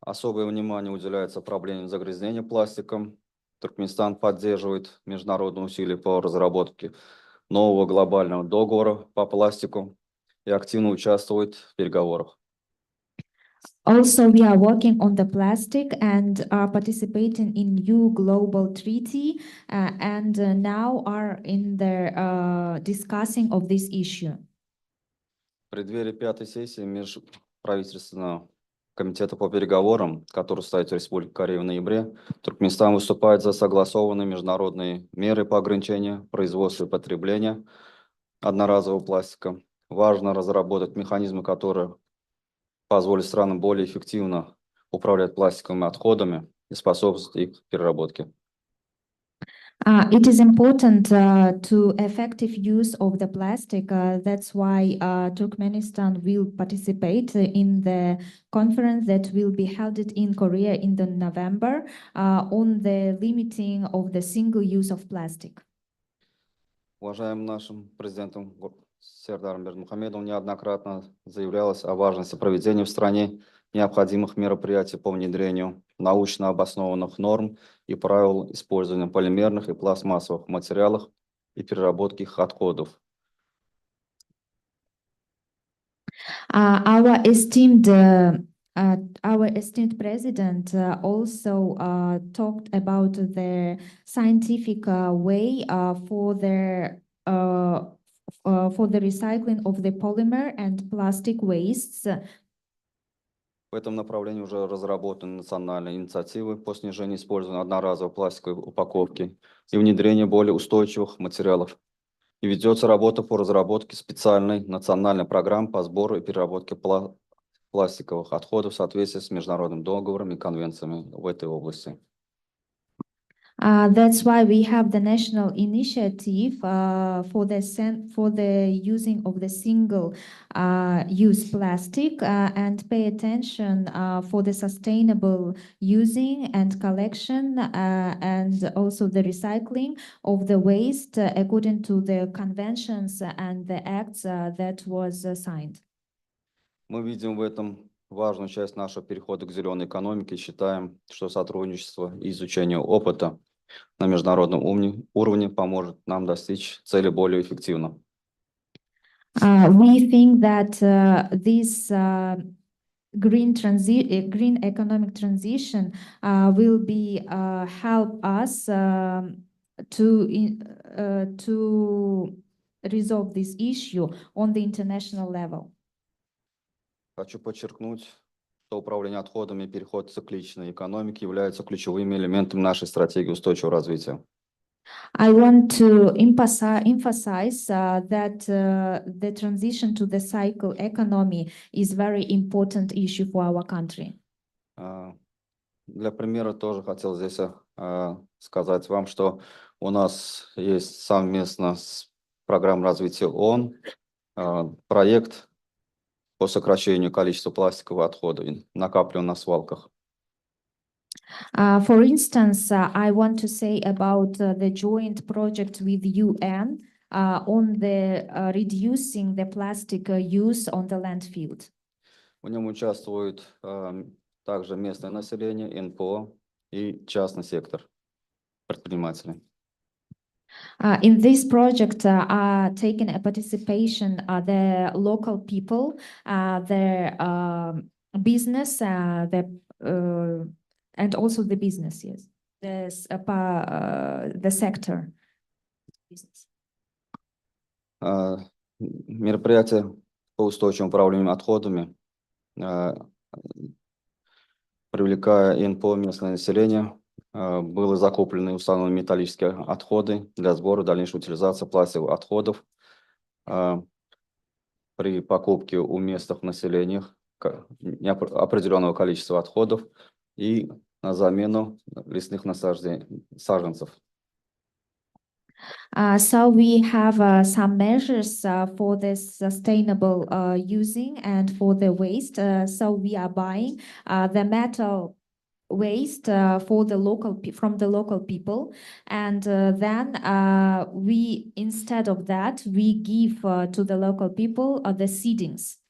Особое внимание уделяется проблеме загрязнения пластиком. Туркменистан поддерживает международные усилия по разработке нового глобального договора по пластику и активно участвует в переговорах. Also, we are working on the plastic and are participating in new global treaty and now are in the discussing of this issue. В преддверии пятой сессии Межправительственного комитета по переговорам, который состоится в Республике Корея в ноябре, Туркменистан выступает за согласованные международные меры по ограничению производства и потребления одноразового пластика. Важно разработать механизмы, которые позволят странам более эффективно управлять пластиковыми отходами и способствовать их переработке. It is important to effective use of the plastic. That's why Turkmenistan will participate in the conference that will be held in Korea in the November on the limiting of the single use of plastic. Уважаемым нашим президентом Сердаром Бердмухамедовым неоднократно заявлялось о важности проведения в стране необходимых мероприятий по внедрению научно обоснованных норм и правил использования полимерных и пластмассовых материалов и переработки их отходов. Our esteemed president also talked about the scientific way for the recycling of the polymer and plastic wastes. В этом направлении уже разработаны национальные инициативы по снижению использования одноразовой пластиковой упаковки и внедрению более устойчивых материалов. И ведется работа по разработке специальной национальной программы по сбору и переработке пластиковых отходов в соответствии с международными договорами и конвенциями в этой области. That's why we have the national initiative for the using of the single use plastic and pay attention for the sustainable using and collection and also the recycling of the waste according to the conventions and the acts that was signed. Мы видим в этом важную часть нашего перехода к зеленой экономике и считаем, что сотрудничество и изучение опыта на международном уровне поможет нам достичь цели более эффективно. We think that this green economic transition will be help us to resolve this issue on the international level. Хочу подчеркнуть, что управление отходами и переход к цикличной экономике являются ключевыми элементами нашей стратегии устойчивого развития. I want to emphasize that the transition to the cycle economy is very important issue for our country. Для примера тоже хотел здесь сказать вам, что у нас есть совместно с программой развития ООН проект по сокращению количества пластиковых отходов, накапливаемых на свалках. For instance, I want to say about the joint project with UN on the reducing the plastic use on the landfill. В нем участвует также местное население, НПО и частный сектор, предприниматели. In this project are taken a participation the local people, the business, and also the business, yes, the sector. Business. Мероприятие по устойчивому управлению отходами, привлекая НПО местное население, были закуплены и установлены металлические отходы для сбора и дальнейшей утилизации пластиковых отходов. При покупке у местных населения определенного количества отходов и на замену лесных саженцев. So we have some measures for the sustainable using and for the waste. So we are buying the metal waste for the from the local people, and then we instead of that we give to the local people the seedings,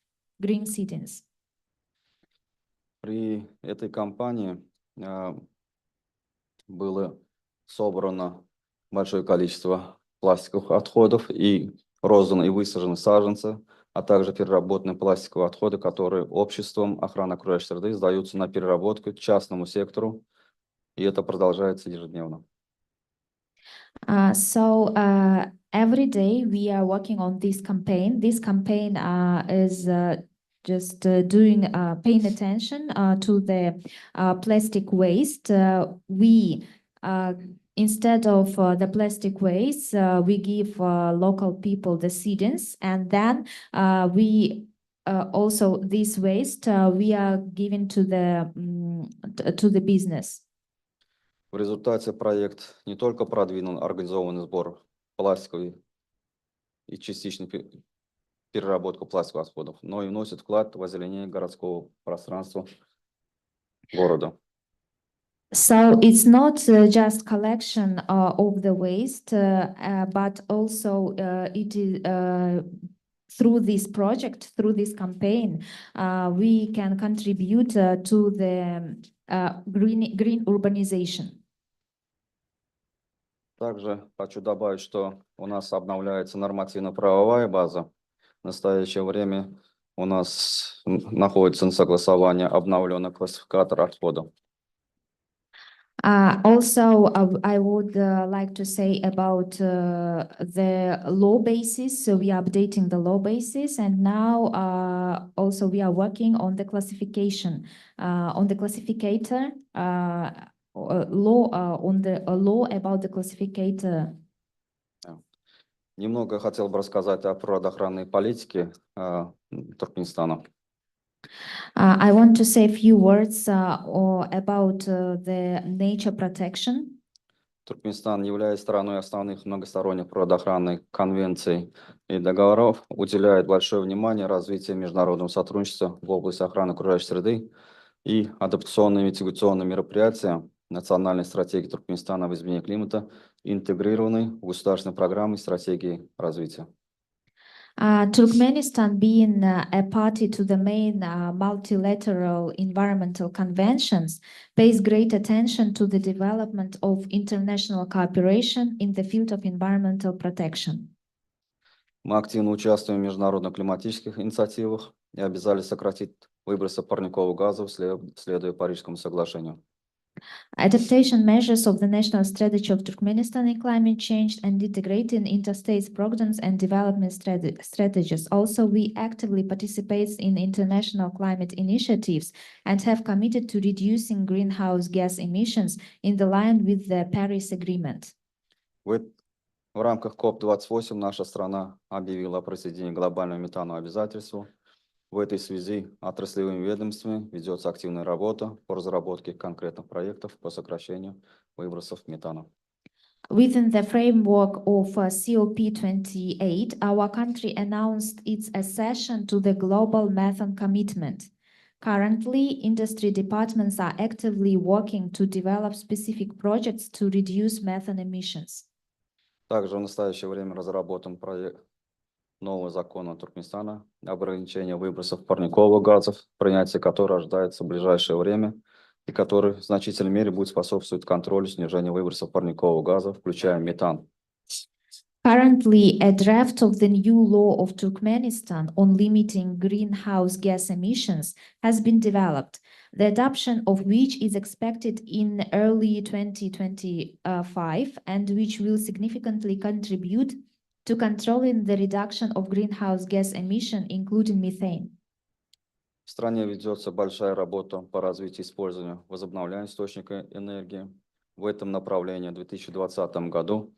green seedings. При этой кампании было собрано большое количество пластиковых отходов и роздано и высажены саженцы а также переработанные пластиковые отходы, которые обществом охраны окружающей среды сдаются на переработку частному сектору, и это продолжается ежедневно. Every day we are working on this campaign. This campaign is just paying attention to the plastic waste. Instead of the plastic waste, we give local people the seedings, and then we also this waste we are giving to the business. В результате проект не только продвинул организованный сбор пластиковой и частичной переработку пластиковых отходов, но и вносит вклад в озеленение городского пространства города. So it's not just collection of the waste, but also it is through this project, through this campaign, we can contribute to the green urbanization. Также хочу добавить, что у нас обновляется нормативно-правовая база. В настоящее время у нас находится на согласовании обновленный классификатор отходов. Also, I would like to say about the law basis. So we are updating the law basis, and now also we are working on the classification, on the classificator law, on the law about the classificator. Немного хотел бы рассказать о природоохранной политике Туркменистана. I want to say a few words about the nature protection. Туркменистан, являясь страной основных многосторонних природоохранных конвенций и договоров, уделяет большое внимание развитию международного сотрудничества в области охраны окружающей среды и адаптационные митигационные мероприятия национальной стратегии Туркменистана в изменении климата, интегрированной в государственные программы и стратегии развития. Turkmenistan, being a party to the main multilateral environmental conventions, pays great attention to the development of international cooperation in the field of environmental protection. Мы активно участвуем в международных климатических инициативах и обязались сократить выбросы парниковых газов, следуя Парижскому соглашению. Adaptation measures of the national strategy of Turkmenistan in climate change and integrating interstate programs and development strategies. Also, we actively participate in international climate initiatives and have committed to reducing greenhouse gas emissions in the line with the Paris Agreement. В рамках КОП-28 наша страна объявила о присоединении к глобальному метановому обязательству. В этой связи отраслевыми ведомствами ведется активная работа по разработке конкретных проектов по сокращению выбросов метана. Within the framework of COP28, our country announced its accession to the global methane commitment. Currently, industry departments are actively working to develop specific projects to reduce methane emissions. Также в настоящее время разработан проект нового закона Туркменистана об ограничении выбросов парниковых газов, принятие которого ожидается в ближайшее время и который в значительной мере будет способствовать контролю снижения выбросов парниковых газов, включая метан. Currently, a draft of the new law of Turkmenistan on limiting greenhouse gas emissions has been developed, the adoption of which is expected in early 2025 and which will significantly contribute to controlling the reduction of greenhouse gas emission, including methane. В стране ведется большая работа по развитию использования возобновляемых источников энергии. В этом направлении в 2020 году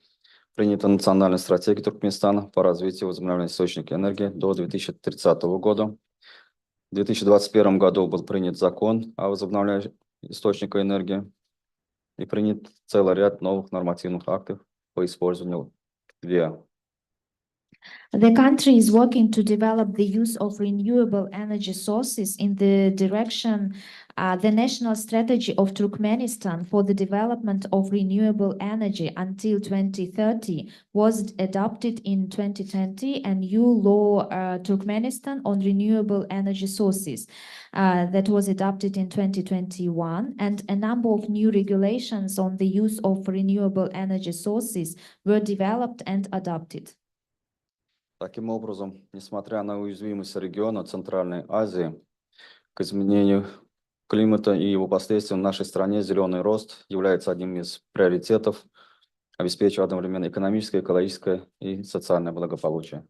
принята национальная стратегия Туркменистана по развитию возобновляемых источников энергии до 2030 года. В 2021 году был принят закон о возобновляемых источниках энергии и принят целый ряд новых нормативных актов по использованию ВИА. The country is working to develop the use of renewable energy sources in the direction the national strategy of Turkmenistan for the development of renewable energy until 2030 was adopted in 2020, and new law Turkmenistan on renewable energy sources that was adopted in 2021, and a number of new regulations on the use of renewable energy sources were developed and adopted. Таким образом, несмотря на уязвимость региона Центральной Азии к изменению климата и его последствиям в нашей стране, зеленый рост является одним из приоритетов, обеспечивая одновременно экономическое, экологическое и социальное благополучие.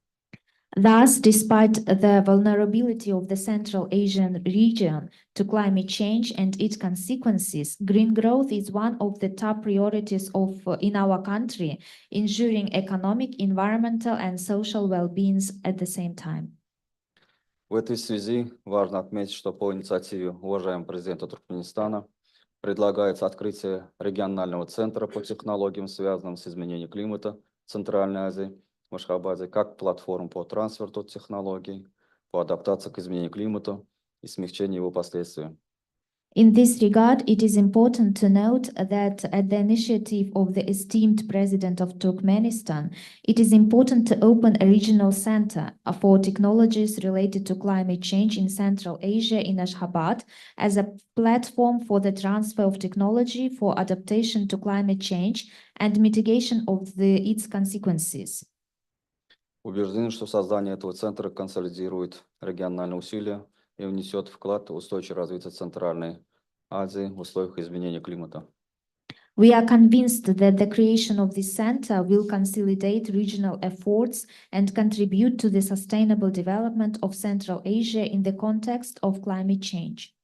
Thus, despite the vulnerability of the Central Asian region to climate change and its consequences, green growth is one of the top priorities in our country, ensuring economic, environmental, and social well-being at the same time. В этой связи важно отметить, что по инициативе уважаемого президента Туркменистана предлагается открытие регионального центра по технологиям, связанным с изменением климата в Центральной Азии, в Ашхабаде, как платформу по трансферу технологий, по адаптации к изменению климата и смягчению его последствий. In this regard, it is important to note that at the initiative of the esteemed President of Turkmenistan, it is important to open a regional center for technologies related to climate change in Central Asia in Ashgabat as a platform for the transfer of technology for adaptation to climate change and mitigation of its consequences. Убеждены, что создание этого центра консолидирует региональные усилия и внесет вклад в устойчивое развитие Центральной Азии в условиях изменения климата. We are convinced that the creation of this center will consolidate regional efforts and contribute to the sustainable development of Central Asia in the context of climate change.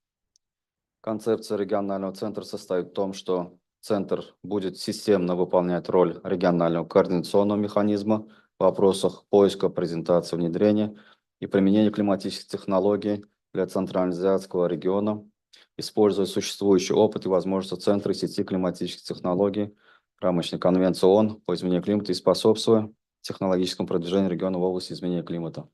Концепция регионального центра состоит в том, что центр будет системно выполнять роль регионального координационного механизма в вопросах поиска, презентации, внедрения и применения климатических технологий для Центральноазиатского региона, используя существующий опыт и возможности Центра и сети климатических технологий, рамочной конвенции ООН по изменению климата и способствуя технологическому продвижению региона в области изменения климата.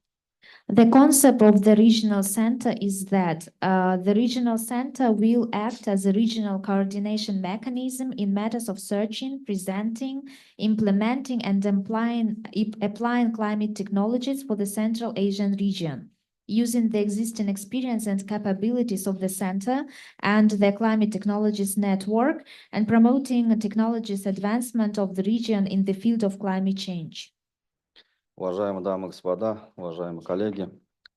The concept of the regional center is that the regional center will act as a regional coordination mechanism in matters of searching, presenting, implementing, and applying climate technologies for the Central Asian region. Using the existing experience and capabilities of the center and the climate technologies network and promoting technologies advancement of the region in the field of climate change. Уважаемые дамы и господа, уважаемые коллеги,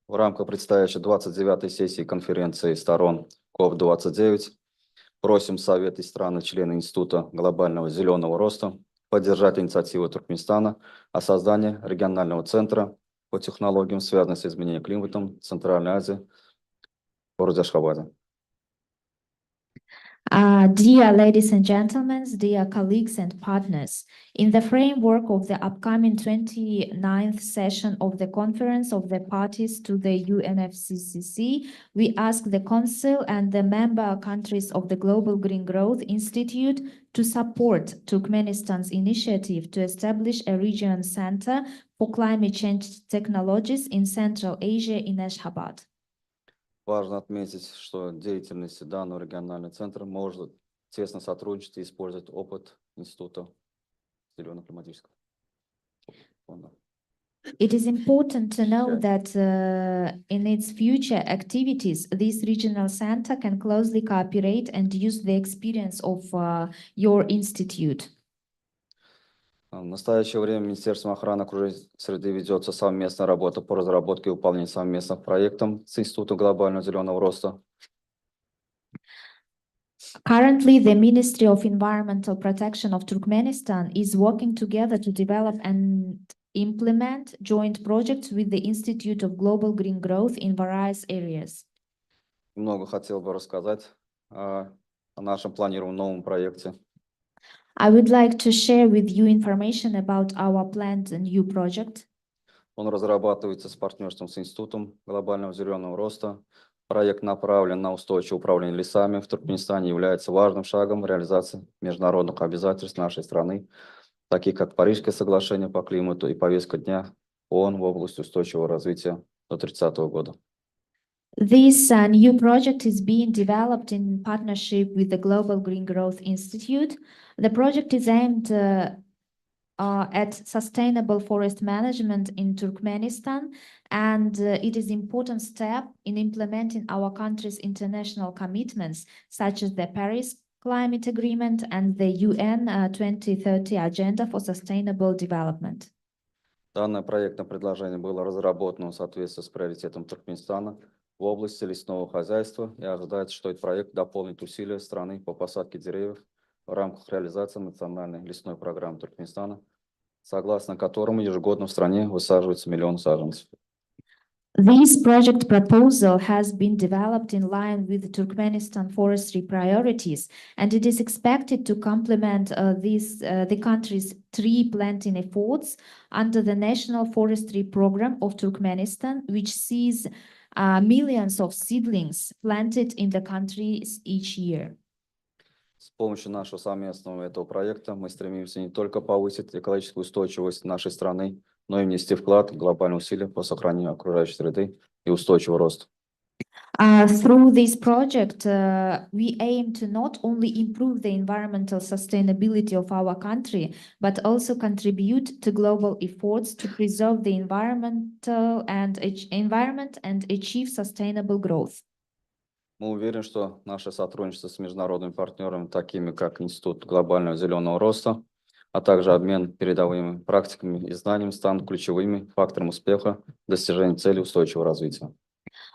в рамках предстоящей 29-й сессии конференции сторон КОП-29 просим Совет и страны-члены Института глобального зеленого роста поддержать инициативу Туркменистана о создании регионального центра по технологиям, связанным с изменением климата в Центральной Азии, в городе Ашхабаде. Dear ladies and gentlemen, dear colleagues and partners, in the framework of the upcoming 29th session of the Conference of the Parties to the UNFCCC, we ask the Council and the member countries of the Global Green Growth Institute to support Turkmenistan's initiative to establish a regional center for climate change technologies in Central Asia in Ashgabat. Важно отметить, что деятельность данного регионального центра может тесно сотрудничать и использовать опыт Института зеленого климатического фонда. It is important to know that in its future activities, this regional center can closely cooperate and use the experience of your institute. В настоящее время Министерством охраны окружающей среды ведется совместная работа по разработке и выполнению совместных проектов с Институтом глобального зеленого роста. Currently, the Ministry of Environmental Protection of Turkmenistan is working together to develop and implement joint projects with the Institute of Global Green Growth in various areas. Много хотел бы рассказать о нашем планируемом новом проекте. I would like to share with you information about our planned new project. Он разрабатывается с партнерством с Институтом глобального зеленого роста. Проект направлен на устойчивое управление лесами в Туркменистане, является важным шагом в реализации международных обязательств нашей страны, таких как Парижское соглашение по климату и повестка дня ООН в области устойчивого развития до 30 года. This new project is being developed in partnership with the Global Green Growth Institute. The project is aimed at sustainable forest management in Turkmenistan, and it is an important step in implementing our country's international commitments, such as the Paris Climate Agreement and the UN 2030 Agenda for Sustainable Development. Данное проектное предложение было разработано в соответствии с приоритетом Туркменистана в области лесного хозяйства и ожидается, что этот проект дополнит усилия страны по посадке деревьев в рамках реализации национальной лесной программы Туркменистана, согласно которому ежегодно в стране высаживается миллион саженцев. This project proposal has been developed in line with the Turkmenistan forestry priorities, and it is expected to complement the country's tree planting efforts under the National Forestry Program of Turkmenistan, which sees millions of seedlings planted in the country each year. С помощью нашего совместного этого проекта мы стремимся не только повысить экологическую устойчивость нашей страны, но и внести вклад в глобальные усилия по сохранению окружающей среды и устойчивого роста. Through this project, we aim to not only improve the environmental sustainability of our country, but also contribute to global efforts to preserve the environment and achieve sustainable growth. Мы уверены, что наше сотрудничество с международными партнерами, такими как Институт глобального зеленого роста, а также обмен передовыми практиками и знаниями, станут ключевыми факторами успеха в достижении целей устойчивого развития.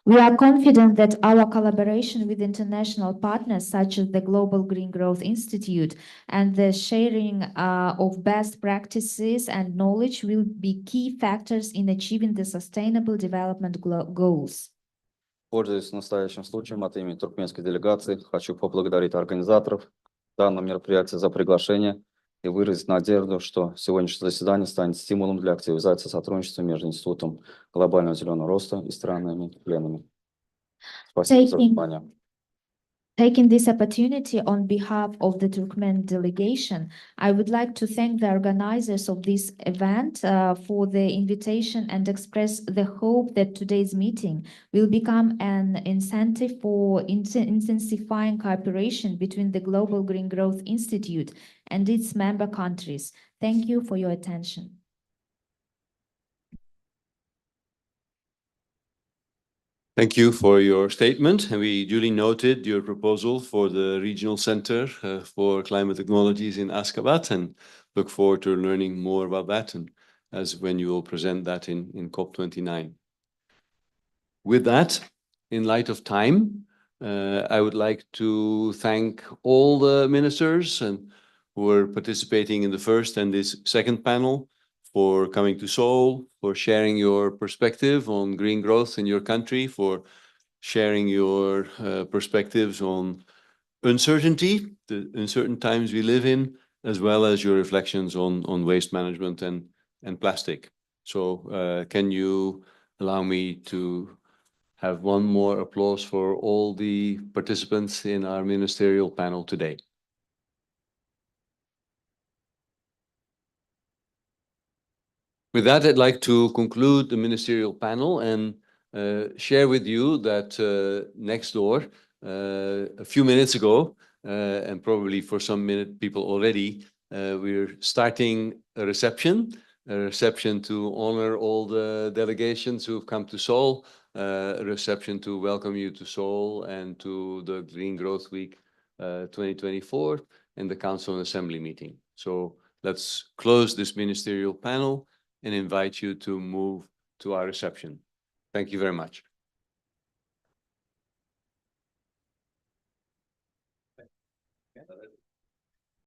We are confident that our collaboration with international partners such as the Global Green Growth Institute and the sharing of best practices and knowledge will be key factors in achieving the sustainable development goals. Пользуясь настоящим случаем от имени туркменской делегации, хочу поблагодарить организаторов данного мероприятия за приглашение и выразить надежду, что сегодняшнее заседание станет стимулом для активизации сотрудничества между Институтом глобального зеленого роста и странами-членами. Спасибо за внимание. Taking this opportunity on behalf of the Turkmen delegation, I would like to thank the organizers of this event for the invitation and express the hope that today's meeting will become an incentive for intensifying cooperation between the Global Green Growth Institute and its member countries. Thank you for your attention. Thank you for your statement. And we duly noted your proposal for the regional center for climate technologies in Ashgabat and look forward to learning more about that and as when you will present that in COP29. With that, in light of time, I would like to thank all the ministers and who are participating in the first and this second panel for coming to Seoul, for sharing your perspective on green growth in your country, for sharing your perspectives on uncertainty, the uncertain times we live in, as well as your reflections on waste management and plastic. So can you allow me to have one more applause for all the participants in our ministerial panel today? With that, I'd like to conclude the ministerial panel and share with you that next door, a few minutes ago, and probably for some people already, we're starting a reception to honor all the delegations who've come to Seoul, a reception to welcome you to Seoul and to the Green Growth Week 2024 and the Council and Assembly meeting. So let's close this ministerial panel and invite you to move to our reception. Thank you very much.